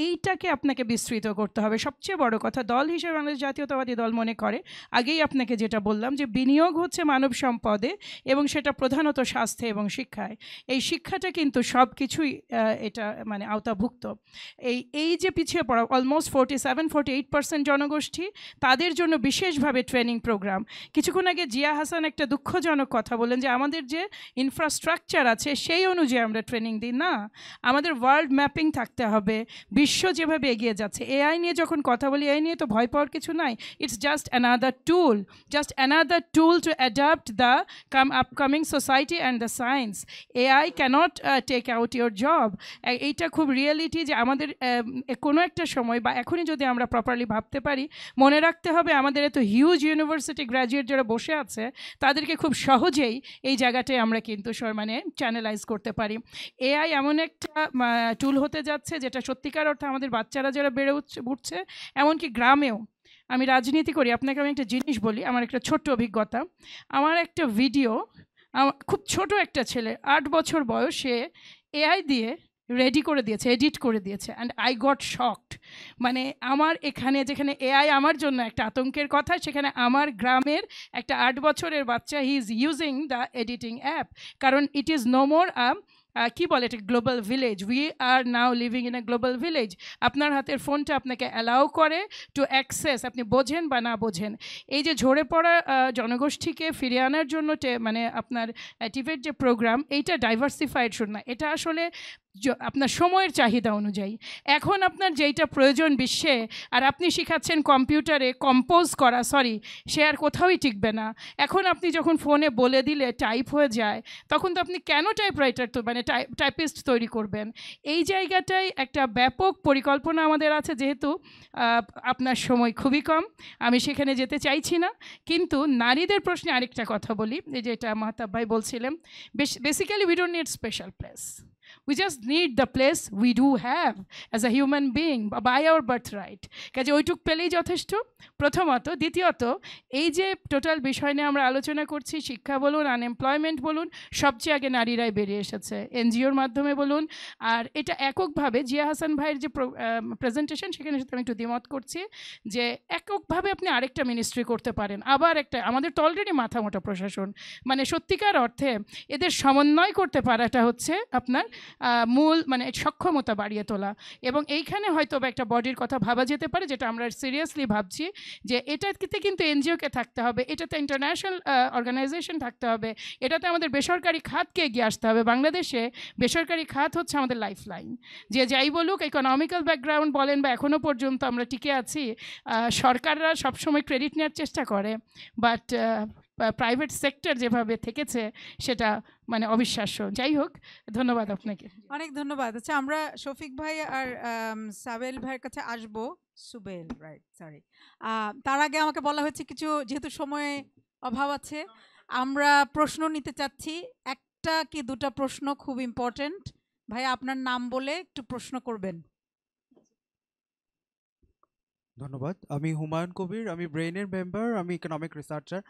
এইটাকে আপনাকে বিস্তৃত করতে হবে। সবচেয়ে বড় কথা, দল হিসেবে বাংলাদেশ জাতীয়তাবাদী দল মনে করে, আগেই আপনাকে যেটা বললাম, যে বিনিয়োগ হচ্ছে মানব সম্পদে এবং সেটা প্রধানত স্বাস্থ্যে এবং শিক্ষায়। এই শিক্ষাটা কিন্তু সব কিছুই এটা মানে আওতাভুক্ত। এই যে পিছিয়ে পড়া অলমোস্ট 47-48% জনগোষ্ঠী, তাদের জন্য বিশেষভাবে ট্রেনিং প্রোগ্রাম। কিছুক্ষণ আগে জিয়া হাসান একটা দুঃখজনক কথা বলেন যে আমাদের যে ইনফ্রাস্ট্রাকচার আছে সেই অনুযায়ী আমরা ট্রেনিং দিই না। আমাদের ওয়ার্ল্ড ম্যাপিং থাকতে হবে। বিশ্ব যেভাবে এগিয়ে যাচ্ছে, এআই নিয়ে যখন কথা বলি, এআই নিয়ে তো ভয় পাওয়ার কিছু নাই। It's just another tool to adapt the upcoming society and the science. AI can't take out your job. এইটা খুব রিয়েলিটি, যে আমাদের কোনো একটা সময় বা এখনই যদি আমরা প্রপারলি ভাবতে পারি, মনে রাখতে হবে আমাদের এত হিউজ ইউনিভার্সিটি গ্র্যাজুয়েট যারা বসে আছে, তাদেরকে খুব সহজেই এই জায়গাটায় আমরা কিন্তু মানে চ্যানেলাইজ করতে পারি। এআই এমন একটা টুল হতে যাচ্ছে যেটা সত্যিকার অর্থে আমাদের বাচ্চারা যারা বেড়ে উঠছে, এমনকি গ্রামেও। আমি রাজনীতি করি, আপনাকে আমি একটা জিনিস বলি, আমার একটা ছোট্ট অভিজ্ঞতা। আমার একটা ভিডিও, খুব ছোট একটা ছেলে 8 বছর বয়স, সে এআই দিয়ে রেডি করে দিয়েছে, এডিট করে দিয়েছে, অ্যান্ড আই গট শকড। মানে আমার এখানে, যেখানে এআই আমার জন্য একটা আতঙ্কের কথা, সেখানে আমার গ্রামের একটা 8 বছরের বাচ্চা, he is using the editing app. কারণ ইট ইজ নো মোর কি বলে, এটা global village. We are now living in a global village. আপনার হাতের ফোনটা আপনাকে অ্যালাউ করে টু অ্যাক্সেস, আপনি বোঝেন বা না বোঝেন। এই যে ঝরে পড়া জনগোষ্ঠীকে ফিরিয়ে আনার জন্য মানে আপনার অ্যাক্টিভেট যে প্রোগ্রাম, এইটা ডাইভার্সিফাইড শুধু না, এটা আসলে আপনার সময়ের চাহিদা অনুযায়ী। এখন আপনার যেইটা প্রয়োজন বিশ্বে, আর আপনি শেখাচ্ছেন কম্পিউটারে কম্পোজ করা, সে আর কোথাওই টিকবে না। এখন আপনি যখন ফোনে বলে দিলে টাইপ হয়ে যায়, তখন তো আপনি কেন টাইপরাইটার মানে টাইপিস্ট তৈরি করবেন? এই জায়গাটায় একটা ব্যাপক পরিকল্পনা আমাদের আছে, যেহেতু আপনার সময় খুবই কম, আমি সেখানে যেতে চাইছি না। কিন্তু নারীদের প্রশ্নে আরেকটা কথা বলি, এই যেটা মাহতাব ভাই বলছিলেন, basically we don't need special place, we just need the place we do have as a human being by our birthright. কাজে ওইটুক পেলেই যথেষ্ট, প্রথমত। দ্বিতীয়ত, এই যে টোটাল বিষয় নিয়ে আমরা আলোচনা করছি, শিক্ষা বলুন, আনএমপ্লয়মেন্ট বলুন, সবচেয়ে আগে নারীরাই বেরিয়ে এসেছে, এনজিওর মাধ্যমে বলুন। আর এটা এককভাবে জিয়া হাসান ভাইয়ের যে প্রেজেন্টেশন, সেখানে সাথে আমি একটু দ্বিমত করছি, যে এককভাবে আপনি আরেকটা মিনিস্ট্রি করতে পারেন, আবার একটা, আমাদের তো অলরেডি মাথা মোটা প্রশাসন, মানে সত্যিকার অর্থে এদের সমন্বয় করতে পারাটা হচ্ছে আপনার মূল মানে সক্ষমতা বাড়িয়ে তোলা। এবং এইখানে হয়তো একটা বডির কথা ভাবা যেতে পারে, যেটা আমরা সিরিয়াসলি ভাবছি, যে এটাতে কিন্তু এনজিওকে থাকতে হবে, এটাতে ইন্টারন্যাশনাল অর্গানাইজেশন থাকতে হবে, এটাতে আমাদের বেসরকারি খাতকে এগিয়ে আসতে হবে। বাংলাদেশে বেসরকারি খাত হচ্ছে আমাদের লাইফ লাইন। যে যাই বলুক, ইকোনমিক্যাল ব্যাকগ্রাউন্ড বলেন বা এখনও পর্যন্ত আমরা টিকে আছি, সরকাররা সবসময় ক্রেডিট নেওয়ার চেষ্টা করে, বাট প্রাইভেট সেক্টর যেভাবে থেকেছে সেটা মানে অবিশ্বাস্য। যাই হোক, ধন্যবাদ আপনাকে। অনেক ধন্যবাদ। আচ্ছা, আমরা শফিক ভাই আর সাবেল ভাইয়ের কাছে আসবো। Subel, right, sorry. তার আগে আমাকে বলা হয়েছে কিছু, যেহেতু সময়ে অভাব আছে, আমরা প্রশ্ন নিতে চাচ্ছি, একটা কি দুটা প্রশ্ন, খুব ইম্পর্টেন্ট। ভাই আপনার নাম বলে একটু প্রশ্ন করবেন। ধন্যবাদ। আমি হুমায়ুন কবির, আমি ব্রেইনের মেম্বার, আমি ইকোনমিক রিসার্চার।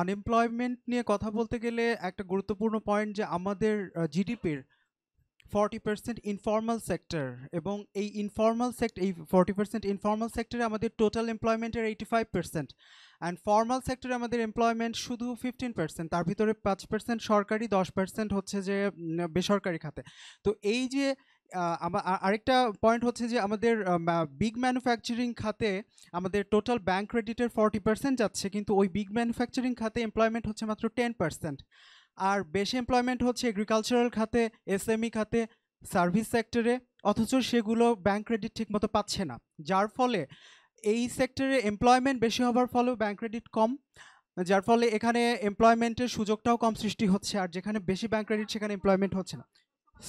আনএমপ্লয়মেন্ট নিয়ে কথা বলতে গেলে একটা গুরুত্বপূর্ণ পয়েন্ট, যে আমাদের জিডিপির 40% ইনফর্মাল সেক্টর, এবং এই ইনফর্মাল সেক্টর, এই 40% ইনফর্মাল সেক্টরে আমাদের টোটাল এমপ্লয়মেন্টের 85%, অ্যান্ড ফর্মাল সেক্টরে আমাদের এমপ্লয়মেন্ট শুধু 15%, তার ভিতরে 5% সরকারি, 10% হচ্ছে যে বেসরকারি খাতে। তো এই যে আরেকটা পয়েন্ট হচ্ছে যে আমাদের বিগ ম্যানুফ্যাকচারিং খাতে আমাদের টোটাল ব্যাংক ক্রেডিটের 40% যাচ্ছে, কিন্তু ওই বিগ ম্যানুফ্যাকচারিং খাতে এমপ্লয়মেন্ট হচ্ছে মাত্র 10%। আর বেশি এমপ্লয়মেন্ট হচ্ছে এগ্রিকালচারাল খাতে, এসএমই খাতে, সার্ভিস সেক্টরে, অথচ সেগুলো ব্যাংক ক্রেডিট ঠিকমতো পাচ্ছে না। যার ফলে এই সেক্টরে এমপ্লয়মেন্ট বেশি হবার ফলেও ব্যাংক ক্রেডিট কম, যার ফলে এখানে এমপ্লয়মেন্টের সুযোগটাও কম সৃষ্টি হচ্ছে, আর যেখানে বেশি ব্যাংক ক্রেডিট সেখানে এমপ্লয়মেন্ট হচ্ছে না।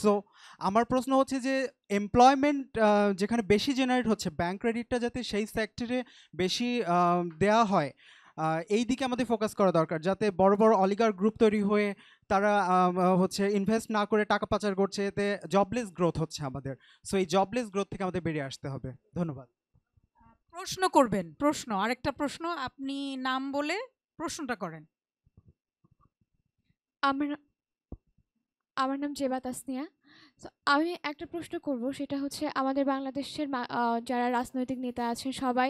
সো আমার প্রশ্ন হচ্ছে যে এমপ্লয়মেন্ট যেখানে বেশি জেনারেট হচ্ছে, ব্যাংক ক্রেডিটটা যাতে সেই সেক্টরে বেশি দেয়া হয়, এই দিকে আমাদের ফোকাস করা দরকার, যাতে বড় বড় অলিগার গ্রুপ তৈরি হয়ে তারা হচ্ছে ইনভেস্ট না করে টাকা পাচার করছে, এতে জবলেস গ্রোথ হচ্ছে আমাদের। সো এই জবলেস গ্রোথ থেকে আমাদের বেরিয়ে আসতে হবে। ধন্যবাদ। প্রশ্ন করবেন, প্রশ্ন, আরেকটা প্রশ্ন, আপনি নাম বলে প্রশ্নটা করেন। আমার নাম জেবা তাসনিয়া। তো আমি একটা প্রশ্ন করব, সেটা হচ্ছে আমাদের বাংলাদেশের যারা রাজনৈতিক নেতা আছেন সবাই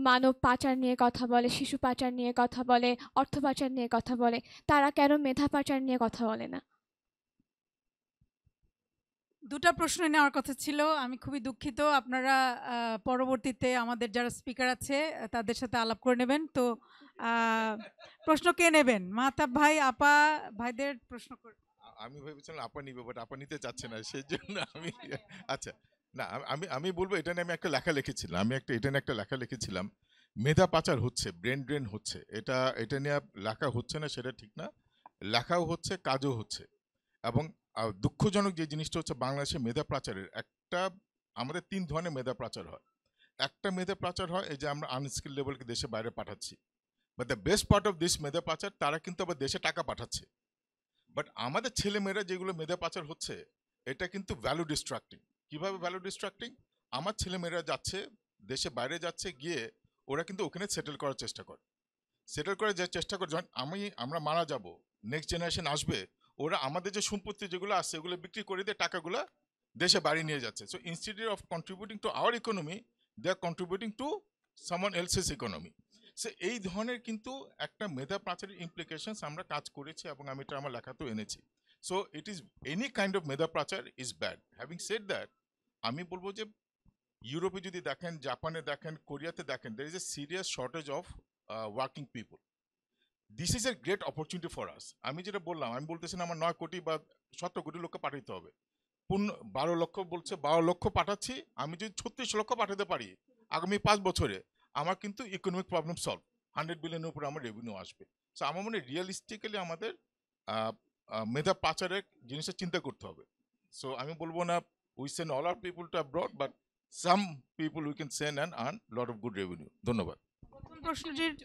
মানব পাচার নিয়ে কথা বলে, শিশু পাচার নিয়ে কথা বলে, অর্থ পাচার নিয়ে কথা বলে, তারা কেন মেধা পাচার নিয়ে কথা বলে না? দুটা প্রশ্ন নেওয়ার কথা ছিল, আমি খুবই দুঃখিত। আপনারা পরবর্তীতে আমাদের যারা স্পিকার আছে তাদের সাথে আলাপ করে নেবেন। তো প্রশ্ন কে নেবেন? মাহতাব ভাই, আপা ভাইদের প্রশ্ন করবেন। আমি ভেবেছিলাম আপা নিবে, বাট আপা নিতে চাচ্ছে না, সেই জন্য আমি আচ্ছা না, আমি বলবো এটা নিয়ে আমি একটা লেখা লিখেছিলাম, এটা নিয়ে একটা লেখা লিখেছিলাম, মেধা পাচার হচ্ছে, ব্রেন ড্রেন হচ্ছে, এটা নিয়ে লেখা হচ্ছে না সেটা ঠিক না, লেখাও হচ্ছে, কাজও হচ্ছে। এবং দুঃখজনক যে জিনিসটা হচ্ছে, বাংলাদেশে মেধা পাচারের আমাদের 3 ধরনের মেধা পাচার হয়। একটা মেধা পাচার হয় এই যে আমরা আনস্কিল লেভেলকে দেশে বাইরে পাঠাচ্ছি, but the best part of this মেধা পাচার, তারা কিন্তু আবার দেশে টাকা পাঠাচ্ছে। বাট আমাদের ছেলেমেয়েরা যেগুলো মেধা পাচার হচ্ছে, এটা কিন্তু ভ্যালু ডিস্ট্রাক্টিং। কিভাবে ভ্যালু ডিস্ট্রাক্টিং? আমার ছেলেমেয়েরা যাচ্ছে দেশে বাইরে, যাচ্ছে গিয়ে ওরা কিন্তু ওখানে সেটেল করার চেষ্টা করে, যখন আমরা মারা যাব, নেক্সট জেনারেশন আসবে, ওরা আমাদের যে সম্পত্তি যেগুলো আছে এগুলো বিক্রি করে দিয়ে টাকাগুলো দেশে বাড়ি নিয়ে যাচ্ছে। So institute of contributing to our economy, they are contributing to someone else's economy. So এই ধরনের কিন্তু একটা মেধা পাচারের ইমপ্লিকেশনস আমরা কাজ করেছি, এবং আমি এটা আমার লেখাতেও এনেছি। So it is any kind of মেধা পাচার is bad. Having said that, আমি বলবো যে ইউরোপে যদি দেখেন, জাপানে দেখেন, কোরিয়াতে দেখেন, there is a serious shortage of working people. This is a great opportunity for us. আমি যেটা বললাম, আমি বলতেছি না আমার 9 কোটি বা 17 কোটি লোককে পাঠাইতে হবে, 12 লক্ষ বলছে, 12 লক্ষ পাঠাচ্ছি, আমি যদি 36 লক্ষ পাঠাতে পারি আগামী 5 বছরে, আমার কিন্তু ইকোনমিক প্রবলেম সলভ, 100 বিলিয়নের উপরে আমার রেভিনিউ আসবে। সো আমার মনে হয় রিয়েলিস্টিক্যালি আমাদের মেধা পাচারের জিনিসটা চিন্তা করতে হবে। সো আমি বলবো না we send all our people to abroad, but some people we can send and earn lot of good revenue. ধন্যবাদ।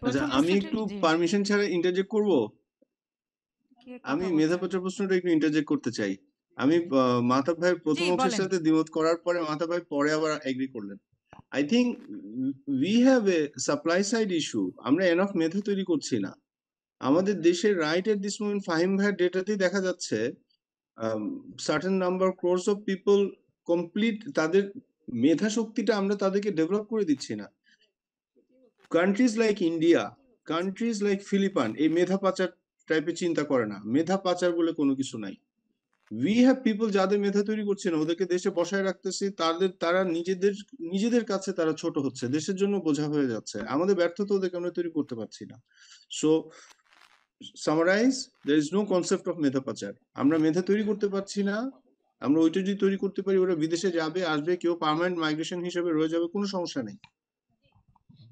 আচ্ছা, আমি একটু পারমিশন ছাড়া ইন্টারজেক্ট করব। আমি মেধা পাচার প্রশ্নটা একটু ইন্টারজেক্ট করতে চাই। আমি মাহতাব ভাইয়ের প্রথম অংশের সাথে দ্বিমত করার পরে মাহতাব ভাই পরে আবার এগ্রি করলেন। I think we have a supply side issue. আমরা এনাফ মেধা তৈরি করছি না আমাদের দেশের। Right at this moment Fahim ভাইয়ের ডেটাতেই দেখা যাচ্ছে certain number crores of people complete তাদের মেধা শক্তিটা আমরা তাদেরকে ডেভেলপ করে দিচ্ছি না। Countries like India, countries like Philippine এই মেধা পাচার টাইপের চিন্তা করে না। মেধা পাচার বলে কোনো কিছু নাই। উই হ্যাভ পিপল যাদের মেধা তৈরি করছে না, ওদেরকে দেশে বসায় রাখতেছি, তারা নিজেদের কাছে তারা ছোট হচ্ছে, দেশের জন্য বোঝা হয়ে যাচ্ছে। আমাদের ব্যর্থতা ওদেরকে আমরা তৈরি করতে পারছি না। So summarize, there is no concept of মেধা পাচার। আমরা মেধা তৈরি করতে পারছি না। আমরা ওইটা যদি তৈরি করতে পারি, ওরা বিদেশে যাবে, আসবে, কেউ পার্মানেন্ট মাইগ্রেশন হিসেবে রয়ে যাবে, কোনো সমস্যা নেই।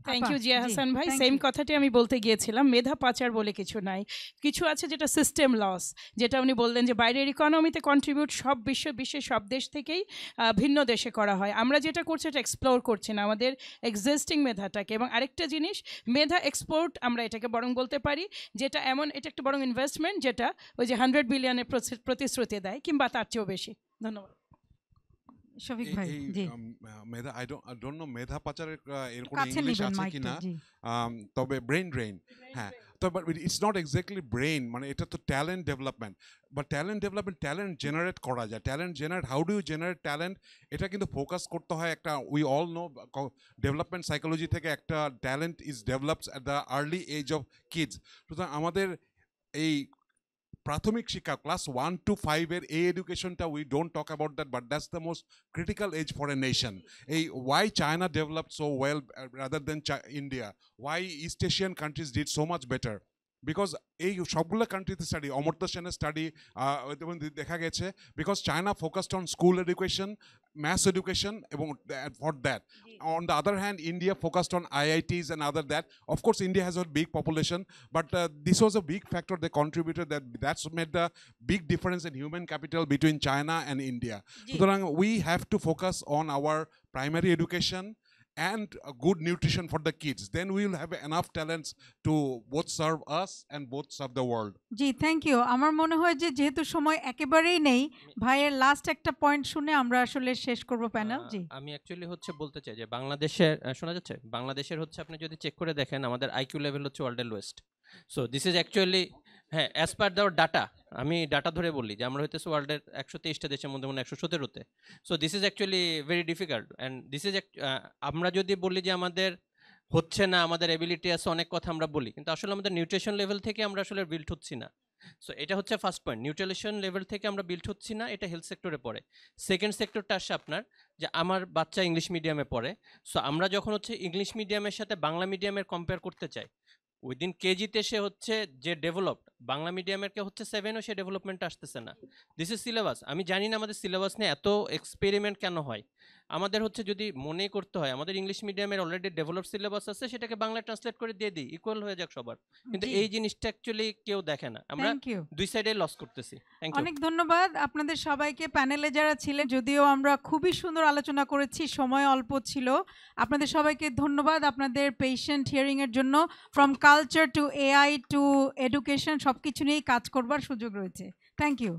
থ্যাংক ইউ জিয়া হাসান ভাই। সেম কথাটি আমি বলতে গিয়েছিলাম, মেধা পাচার বলে কিছু নাই, কিছু আছে যেটা সিস্টেম লস, যেটা উনি বললেন যে বাইরের ইকোনমিতে কন্ট্রিবিউট সব বিশ্বের সব দেশ থেকেই ভিন্ন দেশে করা হয়। আমরা যেটা করছি এটা এক্সপ্লোর করছি না আমাদের এক্সিস্টিং মেধাটাকে। এবং আরেকটা জিনিস, মেধা এক্সপোর্ট আমরা এটাকে বরং বলতে পারি, যেটা এমন এটা একটা বরং ইনভেস্টমেন্ট, যেটা ওই যে 100 বিলিয়নের প্রতিশ্রুতি দেয় কিংবা তার চেয়েও বেশি। ধন্যবাদ। শফিক ভাই, জি। মেধা আই ডোন্ট নো মেধা পাচারের এর কোনো ইংলিশ আছে কিনা, তবে ব্রেন ড্রেন, হ্যাঁ, তবে ইটস নট এক্স্যাক্টলি ব্রেন, মানে এটা তো talent development. But talent generate করা যায়। Talent generate, how do you generate talent, এটা কিন্তু ফোকাস করতে হয় একটা, we all know development psychology থেকে একটা talent is develops at the early age of kids. সুতরাং আমাদের এই প্রাথমিক শিক্ষা ক্লাস 1 to 5 এর এই এডুকেশনটা, we don't talk about that, but that's the most critical age for a nation. এই why China developed so well rather than India, why East Asian countries did so much better, because এই সবগুলো কান্ট্রিতে study, Amartya সেনের study দেখা গেছে, because China focused on school education, mass education, for that. On the other hand, India focused on IITs and other that. Of course, India has a big population, but this was a big factor they contributed, that's made the big difference in human capital between China and India. So we have to focus on our primary education and good nutrition for the kids. Then we will have enough talents to both serve us and both serve the world. জি, thank you. আমার মনে হয় যে যেহেতু সময় একেবারেই নেই, ভাইয়ের লাস্ট একটা পয়েন্ট শুনে আমরা আসলে শেষ করব প্যানেল। জি, আমি অ্যাকচুয়ালি বলতে চাই যে বাংলাদেশের, শোনা যাচ্ছে, বাংলাদেশের আপনি যদি চেক করে দেখেন আমাদের আইকিউ লেভেল হচ্ছে ওয়ার্ল্ডের lowest. So this is actually, হ্যাঁ, অ্যাজ পার দেওয়ার ডাটা, আমি ডাটা ধরে বলি যে আমরা হইতেছে ওয়ার্ল্ডের 123টা দেশের মধ্যে 117তে। So this is actually very difficult, and this is, আমরা যদি বলি যে আমাদের হচ্ছে না, আমাদের এবিলিটি আছে, অনেক কথা আমরা বলি, কিন্তু আসলে আমাদের নিউট্রিশন লেভেল থেকে আমরা আসলে বিল্ড হচ্ছি না। সো এটা হচ্ছে ফার্স্ট পয়েন্ট, নিউট্রিশন লেভেল থেকে আমরা বিল্ড হচ্ছি না, এটা হেলথ সেক্টরে পড়ে। সেকেন্ড সেক্টরটা আসে আপনার, যে আমার বাচ্চা ইংলিশ মিডিয়ামে পড়ে। সো আমরা যখন ইংলিশ মিডিয়ামের সাথে বাংলা মিডিয়ামের কম্পেয়ার করতে চাই, উইদিন কেজিতে সে যে ডেভেলপড, বাংলা মিডিয়ামের কে 7ও সে ডেভেলপমেন্ট আসতেছে না। This is syllabus. আমি জানি না আমাদের সিলেবাস নিয়ে এত এক্সপেরিমেন্ট কেন হয়। আমাদের যদি মনে করতে হয় আমাদের ইংলিশ মিডিয়ামের অলরেডি ডেভেলপ সিলেবাস আছে, সেটাকে বাংলা ট্রান্সলেট করে দিয়ে দিই, ইকুয়াল হয়ে যাক সবার, কিন্তু এই জিনিসটা অ্যাকচুয়ালি কেউ দেখে না। আমরা দুই সাইডে লস করতেছি। থ্যাংক ইউ, অনেক ধন্যবাদ আপনাদের সবাইকে, প্যানেলে যারা ছিলেন। যদিও আমরা খুবই সুন্দর আলোচনা করেছি, সময় অল্প ছিল। আপনাদের সবাইকে ধন্যবাদ আপনাদের পেশেন্ট হিয়ারিং এর জন্য। From culture to AI to education, সবকিছু নিয়েই কাজ করবার সুযোগ রয়েছে। Thank you.